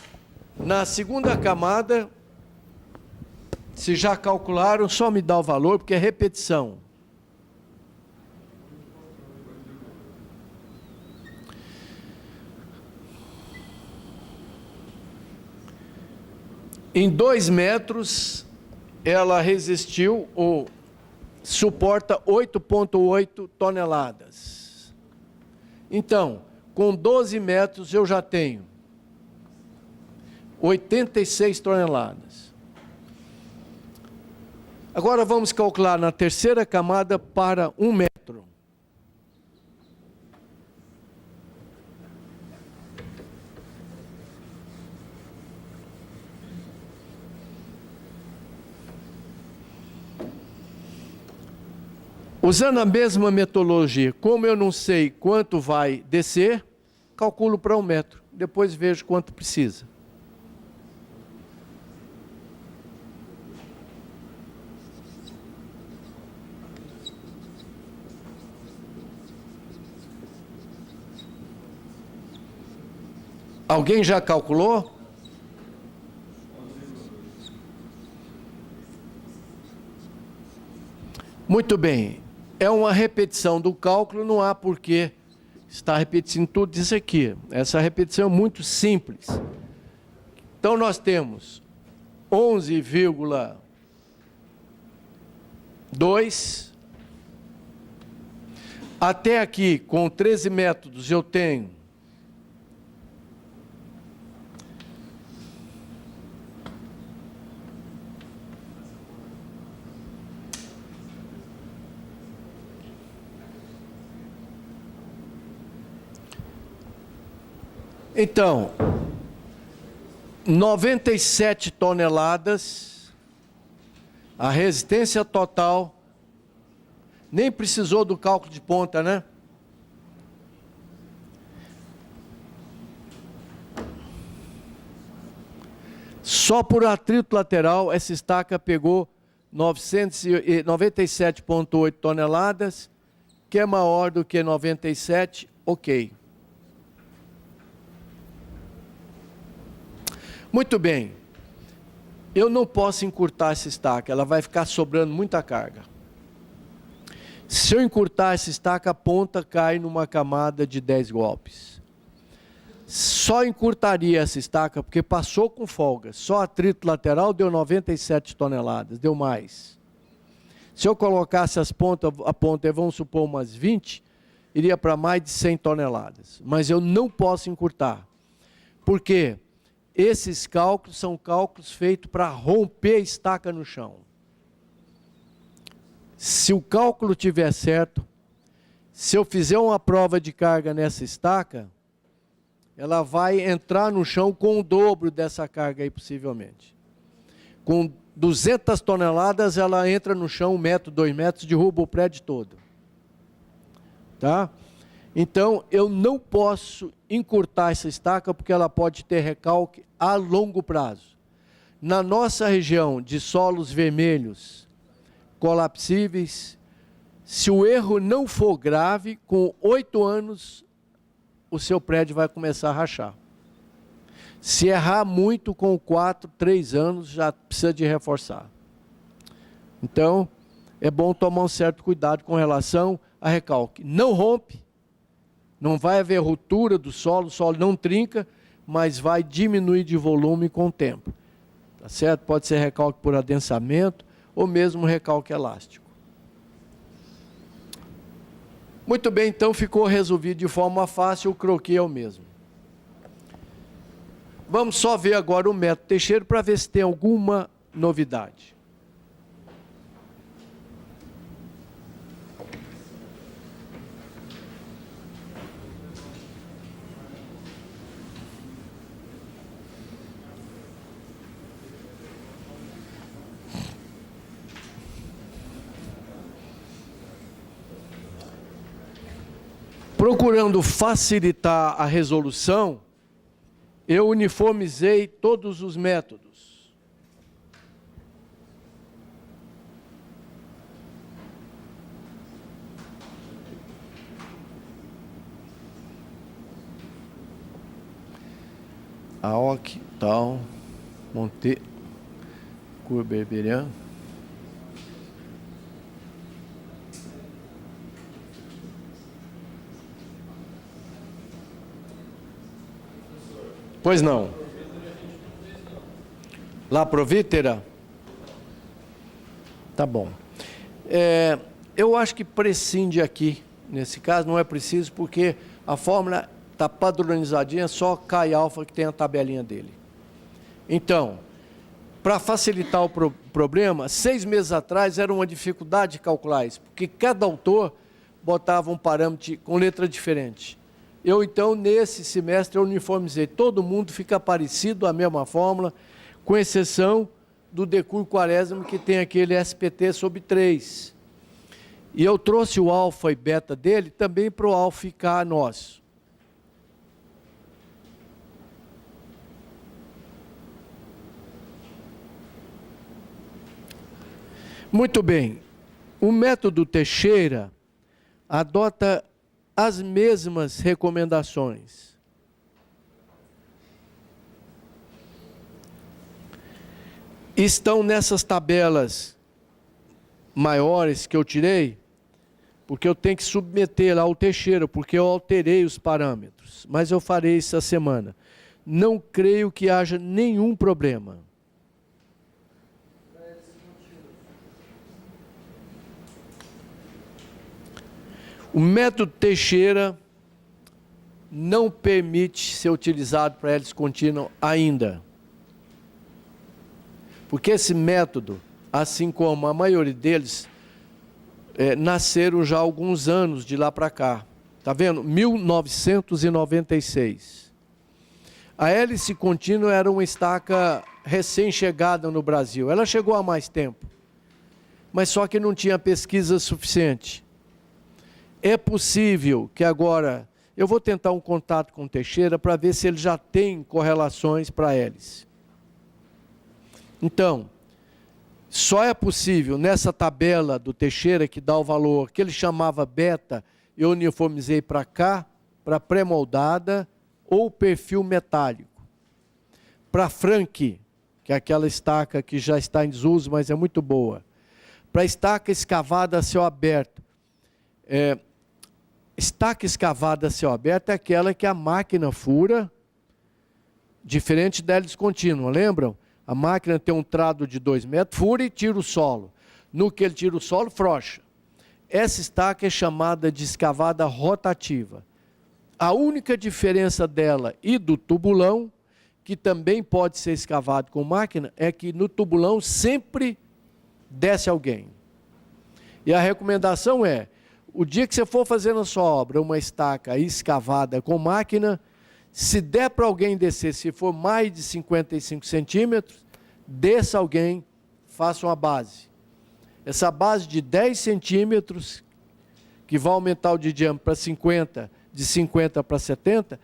na segunda camada, se já calcularam, só me dá o valor, porque é repetição. Em 2 metros, ela resistiu ou suporta 8,8 toneladas. Então, com 12 metros eu já tenho 86 toneladas. Agora vamos calcular na terceira camada para 1 metro. Usando a mesma metodologia, como eu não sei quanto vai descer, calculo para 1 metro. Depois vejo quanto precisa. Alguém já calculou? Muito bem. É uma repetição do cálculo, não há porquê estar repetindo tudo isso aqui. Essa repetição é muito simples. Então, nós temos 11,2. Até aqui, com 13 métodos, eu tenho então 97 toneladas, a resistência total, nem precisou do cálculo de ponta, né? Só por atrito lateral, essa estaca pegou 97,8 toneladas, que é maior do que 97, ok. Muito bem, eu não posso encurtar essa estaca, ela vai ficar sobrando muita carga. Se eu encurtar essa estaca, a ponta cai numa camada de 10 golpes. Só encurtaria essa estaca porque passou com folga. Só atrito lateral deu 97 toneladas, deu mais. Se eu colocasse as pontas, a ponta, vamos supor umas 20, iria para mais de 100 toneladas. Mas eu não posso encurtar. Por quê? Esses cálculos são cálculos feitos para romper a estaca no chão. Se o cálculo estiver certo, se eu fizer uma prova de carga nessa estaca, ela vai entrar no chão com o dobro dessa carga aí, possivelmente. Com 200 toneladas, ela entra no chão 1 metro, 2 metros, derruba o prédio todo. Tá? Então, eu não posso encurtar essa estaca, porque ela pode ter recalque a longo prazo. Na nossa região de solos vermelhos, colapsíveis, se o erro não for grave, com 8 anos, o seu prédio vai começar a rachar. Se errar muito, com 4, 3 anos, já precisa de reforçar. Então, é bom tomar um certo cuidado com relação a recalque. Não rompe, não vai haver ruptura do solo, o solo não trinca, mas vai diminuir de volume com o tempo. Tá certo? Pode ser recalque por adensamento ou mesmo recalque elástico. Muito bem, então ficou resolvido de forma fácil, o croquis é o mesmo. Vamos só ver agora o método Teixeira para ver se tem alguma novidade. Procurando facilitar a resolução, eu uniformizei todos os métodos. AOC, tal, Monte, Curberberian. Pois não. La Provítera? Tá bom. Eu acho que prescinde aqui, nesse caso, não é preciso, porque a fórmula está padronizadinha, só K alfa que tem a tabelinha dele. Então, para facilitar o problema, 6 meses atrás era uma dificuldade de calcular isso, porque cada autor botava um parâmetro com letra diferente. Eu, então, nesse semestre, eu uniformizei. Todo mundo fica parecido, a mesma fórmula, com exceção do decurso quarésimo, que tem aquele SPT sobre 3. E eu trouxe o alfa e beta dele também para o alfa e K nosso. Muito bem. O método Teixeira adota as mesmas recomendações. Estão nessas tabelas maiores que eu tirei, porque eu tenho que submeter lá o Teixeira, porque eu alterei os parâmetros. Mas eu farei isso essa semana. Não creio que haja nenhum problema. O método Teixeira não permite ser utilizado para hélice contínua ainda. Porque esse método, assim como a maioria deles, nasceram já há alguns anos de lá para cá. Está vendo? 1996. A hélice contínua era uma estaca recém-chegada no Brasil. Ela chegou há mais tempo, mas só que não tinha pesquisa suficiente. É possível que agora, eu vou tentar um contato com o Teixeira para ver se ele já tem correlações para hélice. Então, só é possível nessa tabela do Teixeira, que dá o valor que ele chamava beta, eu uniformizei para cá, para pré-moldada ou perfil metálico. Para Frank, que é aquela estaca que já está em desuso, mas é muito boa. Para estaca escavada a céu aberto. Estaca escavada a céu aberto é aquela que a máquina fura, diferente da hélice contínua, lembram? A máquina tem um trado de 2 metros, fura e tira o solo. No que ele tira o solo, frouxa. Essa estaca é chamada de escavada rotativa. A única diferença dela e do tubulão, que também pode ser escavado com máquina, é que no tubulão sempre desce alguém. E a recomendação é, o dia que você for fazer na sua obra uma estaca escavada com máquina, se der para alguém descer, se for mais de 55 centímetros, desça alguém, faça uma base. Essa base de 10 centímetros, que vai aumentar o de diâmetro para 50, de 50 para 70,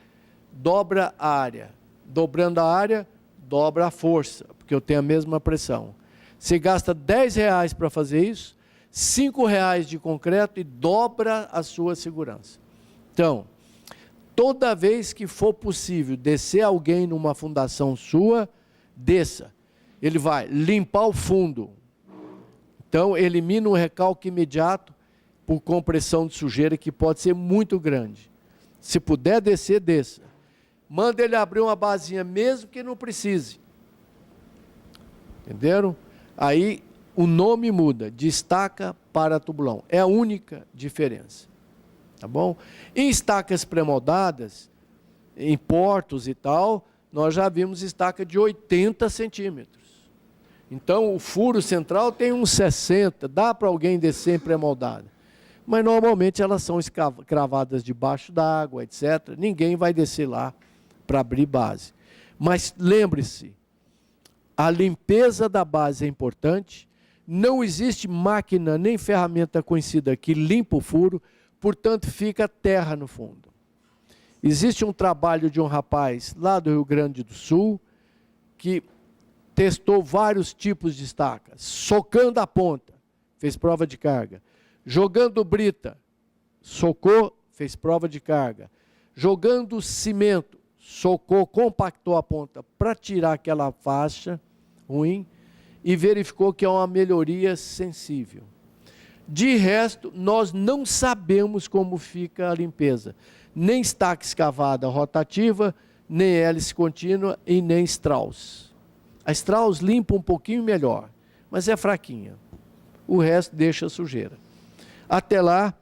dobra a área. Dobrando a área, dobra a força, porque eu tenho a mesma pressão. Você gasta R$10 para fazer isso, R$5 de concreto e dobra a sua segurança. Então, toda vez que for possível descer alguém numa fundação sua, desça. Ele vai limpar o fundo. Então, elimina um recalque imediato por compressão de sujeira, que pode ser muito grande. Se puder descer, desça. Manda ele abrir uma basinha, mesmo que não precise. Entenderam? Aí, o nome muda, de estaca para tubulão. É a única diferença. Tá bom? Em estacas pré-moldadas, em portos e tal, nós já vimos estaca de 80 centímetros. Então, o furo central tem uns 60, dá para alguém descer em pré-moldada. Mas, normalmente, elas são cravadas debaixo d'água, etc. Ninguém vai descer lá para abrir base. Mas, lembre-se, a limpeza da base é importante. Não existe máquina nem ferramenta conhecida que limpa o furo, portanto fica terra no fundo. Existe um trabalho de um rapaz lá do Rio Grande do Sul que testou vários tipos de estacas, socando a ponta, fez prova de carga, jogando brita, socou, fez prova de carga, jogando cimento, socou, compactou a ponta para tirar aquela faixa ruim e verificou que é uma melhoria sensível. De resto, nós não sabemos como fica a limpeza. Nem estaca escavada rotativa, nem hélice contínua e nem Strauss. A Strauss limpa um pouquinho melhor, mas é fraquinha. O resto deixa sujeira. Até lá,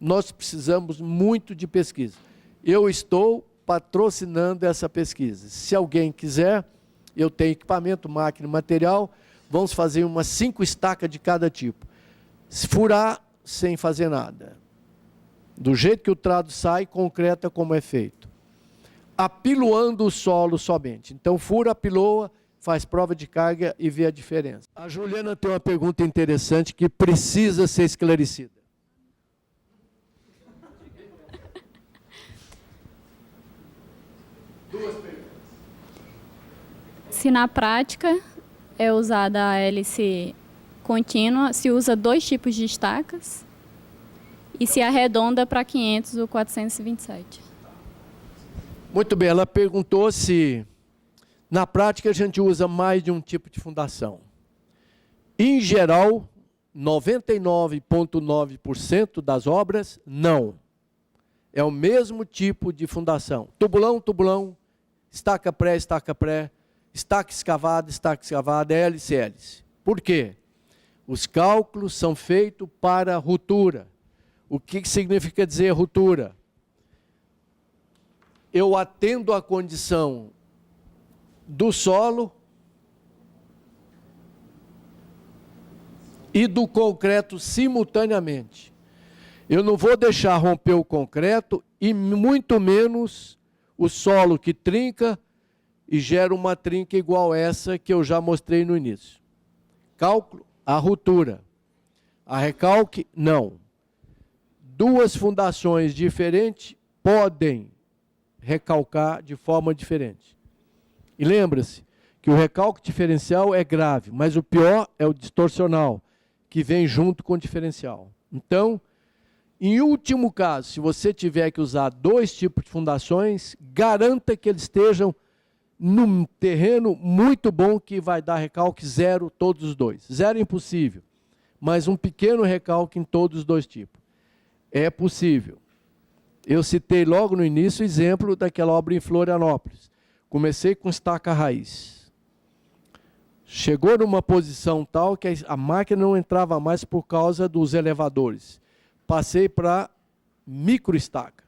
nós precisamos muito de pesquisa. Eu estou patrocinando essa pesquisa. Se alguém quiser, eu tenho equipamento, máquina e material, vamos fazer umas 5 estacas de cada tipo. Se furar sem fazer nada. Do jeito que o trado sai, concreta como é feito. Apiloando o solo somente. Então, fura, apiloa, faz prova de carga e vê a diferença. A Juliana tem uma pergunta interessante que precisa ser esclarecida. Duas perguntas. Se na prática é usada a hélice contínua, se usa 2 tipos de estacas e se arredonda para 500 ou 427. Muito bem, ela perguntou se na prática a gente usa mais de um tipo de fundação. Em geral, 99,9% das obras, não. É o mesmo tipo de fundação. Tubulão, tubulão, estaca pré, estaca escavada, hélice, hélice. Por quê? Os cálculos são feitos para ruptura. O que significa dizer ruptura? Eu atendo à condição do solo e do concreto simultaneamente. Eu não vou deixar romper o concreto e muito menos o solo que trinca e gera uma trinca igual essa que eu já mostrei no início. Cálculo, a ruptura. A recalque, não. 2 fundações diferentes podem recalcar de forma diferente. E lembra-se que o recalque diferencial é grave, mas o pior é o distorcional, que vem junto com o diferencial. Então, em último caso, se você tiver que usar 2 tipos de fundações, garanta que eles estejam num terreno muito bom que vai dar recalque 0 todos os 2. 0 é impossível, mas um pequeno recalque em todos os 2 tipos. É possível. Eu citei logo no início o exemplo daquela obra em Florianópolis. Comecei com estaca raiz. Chegou numa posição tal que a máquina não entrava mais por causa dos elevadores. Passei para microestaca.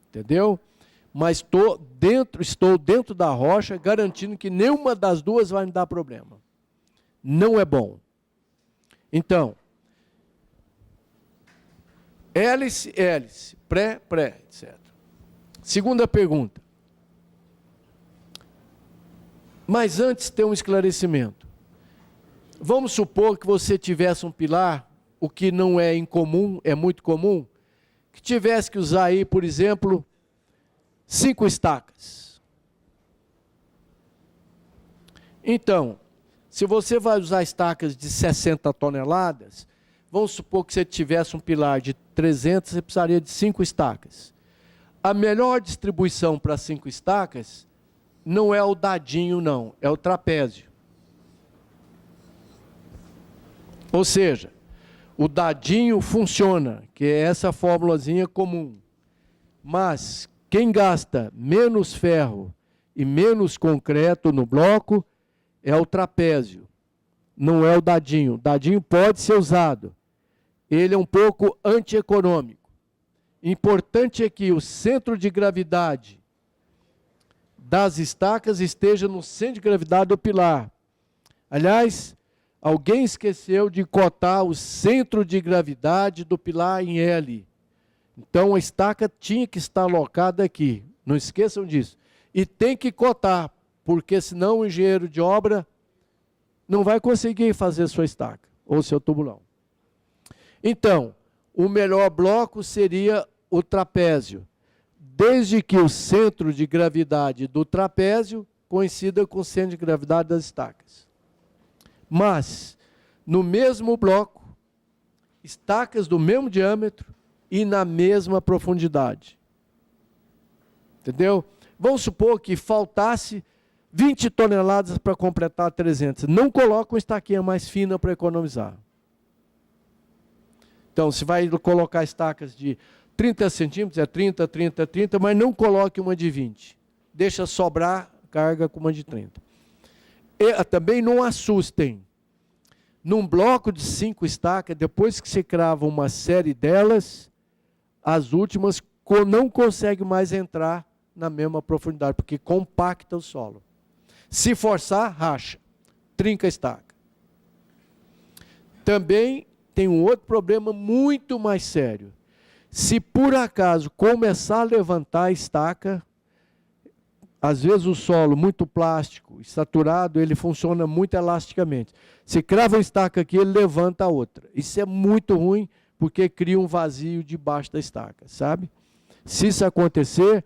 Entendeu? Mas estou dentro da rocha, garantindo que nenhuma das 2 vai me dar problema. Não é bom. Então, hélice, hélice, pré, pré, etc. Segunda pergunta. Mas antes tem um esclarecimento. Vamos supor que você tivesse um pilar, o que não é incomum, é muito comum, que tivesse que usar aí, por exemplo, 5 estacas. Então, se você vai usar estacas de 60 toneladas, vamos supor que você tivesse um pilar de 300, você precisaria de 5 estacas. A melhor distribuição para 5 estacas não é o dadinho, não, é o trapézio. Ou seja, o dadinho funciona, que é essa formulazinha comum. Mas quem gasta menos ferro e menos concreto no bloco é o trapézio, não é o dadinho. O dadinho pode ser usado. Ele é um pouco antieconômico. Importante é que o centro de gravidade das estacas esteja no centro de gravidade do pilar. Aliás, alguém esqueceu de cotar o centro de gravidade do pilar em L. Então a estaca tinha que estar alocada aqui. Não esqueçam disso. E tem que cotar, porque senão o engenheiro de obra não vai conseguir fazer sua estaca ou seu tubulão. Então, o melhor bloco seria o trapézio, desde que o centro de gravidade do trapézio coincida com o centro de gravidade das estacas. Mas, no mesmo bloco, estacas do mesmo diâmetro e na mesma profundidade. Entendeu? Vamos supor que faltasse 20 toneladas para completar 300. Não coloca uma estaquinha mais fina para economizar. Então, se vai colocar estacas de 30 centímetros, é 30, 30, 30, mas não coloque uma de 20. Deixa sobrar carga com uma de 30. E também não assustem. Num bloco de 5 estacas, depois que você crava uma série delas, as últimas não conseguem mais entrar na mesma profundidade, porque compacta o solo. Se forçar, racha, trinca a estaca. Também tem um outro problema muito mais sério. Se por acaso começar a levantar a estaca, às vezes o solo muito plástico, saturado, ele funciona muito elasticamente. Se crava uma estaca aqui, ele levanta a outra. Isso é muito ruim, porque cria um vazio debaixo da estaca, sabe? Se isso acontecer,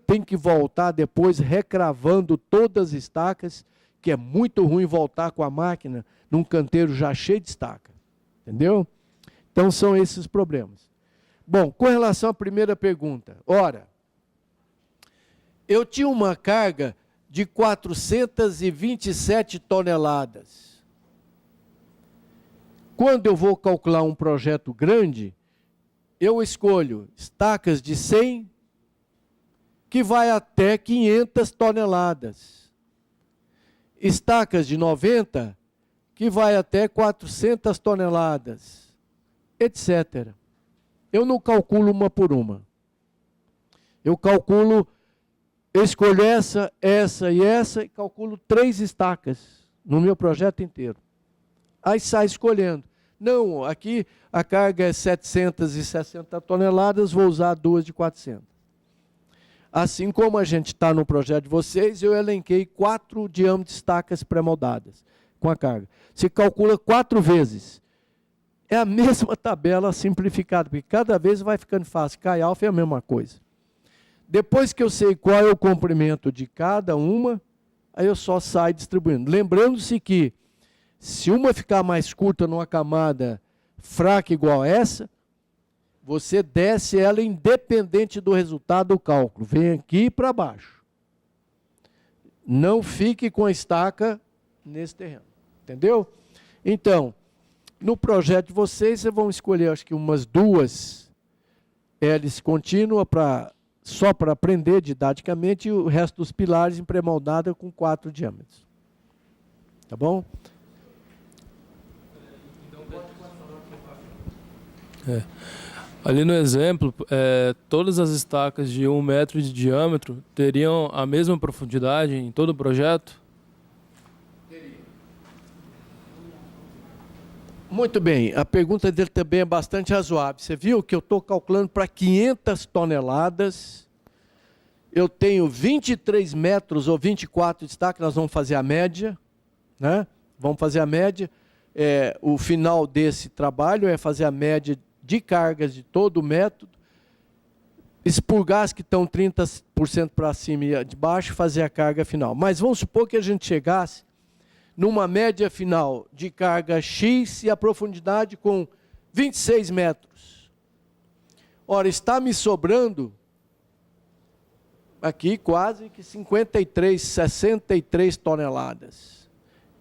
tem que voltar depois recravando todas as estacas, que é muito ruim voltar com a máquina num canteiro já cheio de estaca. Entendeu? Então são esses problemas. Bom, com relação à primeira pergunta, ora, eu tinha uma carga de 427 toneladas. Quando eu vou calcular um projeto grande, eu escolho estacas de 100, que vai até 500 toneladas. Estacas de 90, que vai até 400 toneladas, etc. Eu não calculo uma por uma. Eu escolho essa e essa, e calculo 3 estacas no meu projeto inteiro. Aí sai escolhendo. Não, aqui a carga é 760 toneladas, vou usar 2 de 400. Assim como a gente está no projeto de vocês, eu elenquei 4 diâmetros de estacas pré-moldadas com a carga. Você calcula 4 vezes. É a mesma tabela simplificada, porque cada vez vai ficando fácil. Cai alfa é a mesma coisa. Depois que eu sei qual é o comprimento de cada uma, aí eu só saio distribuindo. Lembrando-se que, se uma ficar mais curta numa camada fraca igual essa, você desce ela independente do resultado do cálculo. Vem aqui para baixo. Não fique com a estaca nesse terreno. Entendeu? Então, no projeto de vocês vão escolher, acho que umas 2 hélices contínuas só para aprender didaticamente, e o resto dos pilares em pré-moldada com 4 diâmetros. Tá bom? Ali no exemplo, todas as estacas de 1 metro de diâmetro teriam a mesma profundidade em todo o projeto? Muito bem, a pergunta dele também é bastante razoável. Você viu que eu estou calculando para 500 toneladas, eu tenho 23 metros ou 24 de estaca, nós vamos fazer a média, né? Vamos fazer a média. O final desse trabalho é fazer a média de cargas de todo o método, expurgar as que estão 30% para cima e de baixo, fazer a carga final. Mas vamos supor que a gente chegasse numa média final de carga X e a profundidade com 26 metros. Ora, está me sobrando aqui quase que 63 toneladas.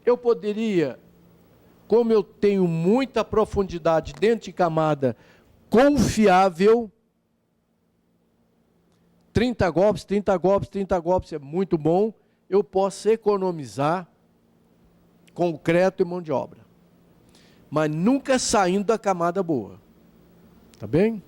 Eu poderia, como eu tenho muita profundidade dentro de camada confiável, 30 golpes, 30 golpes, 30 golpes é muito bom, eu posso economizar concreto e mão de obra. Mas nunca saindo da camada boa. Tá bem?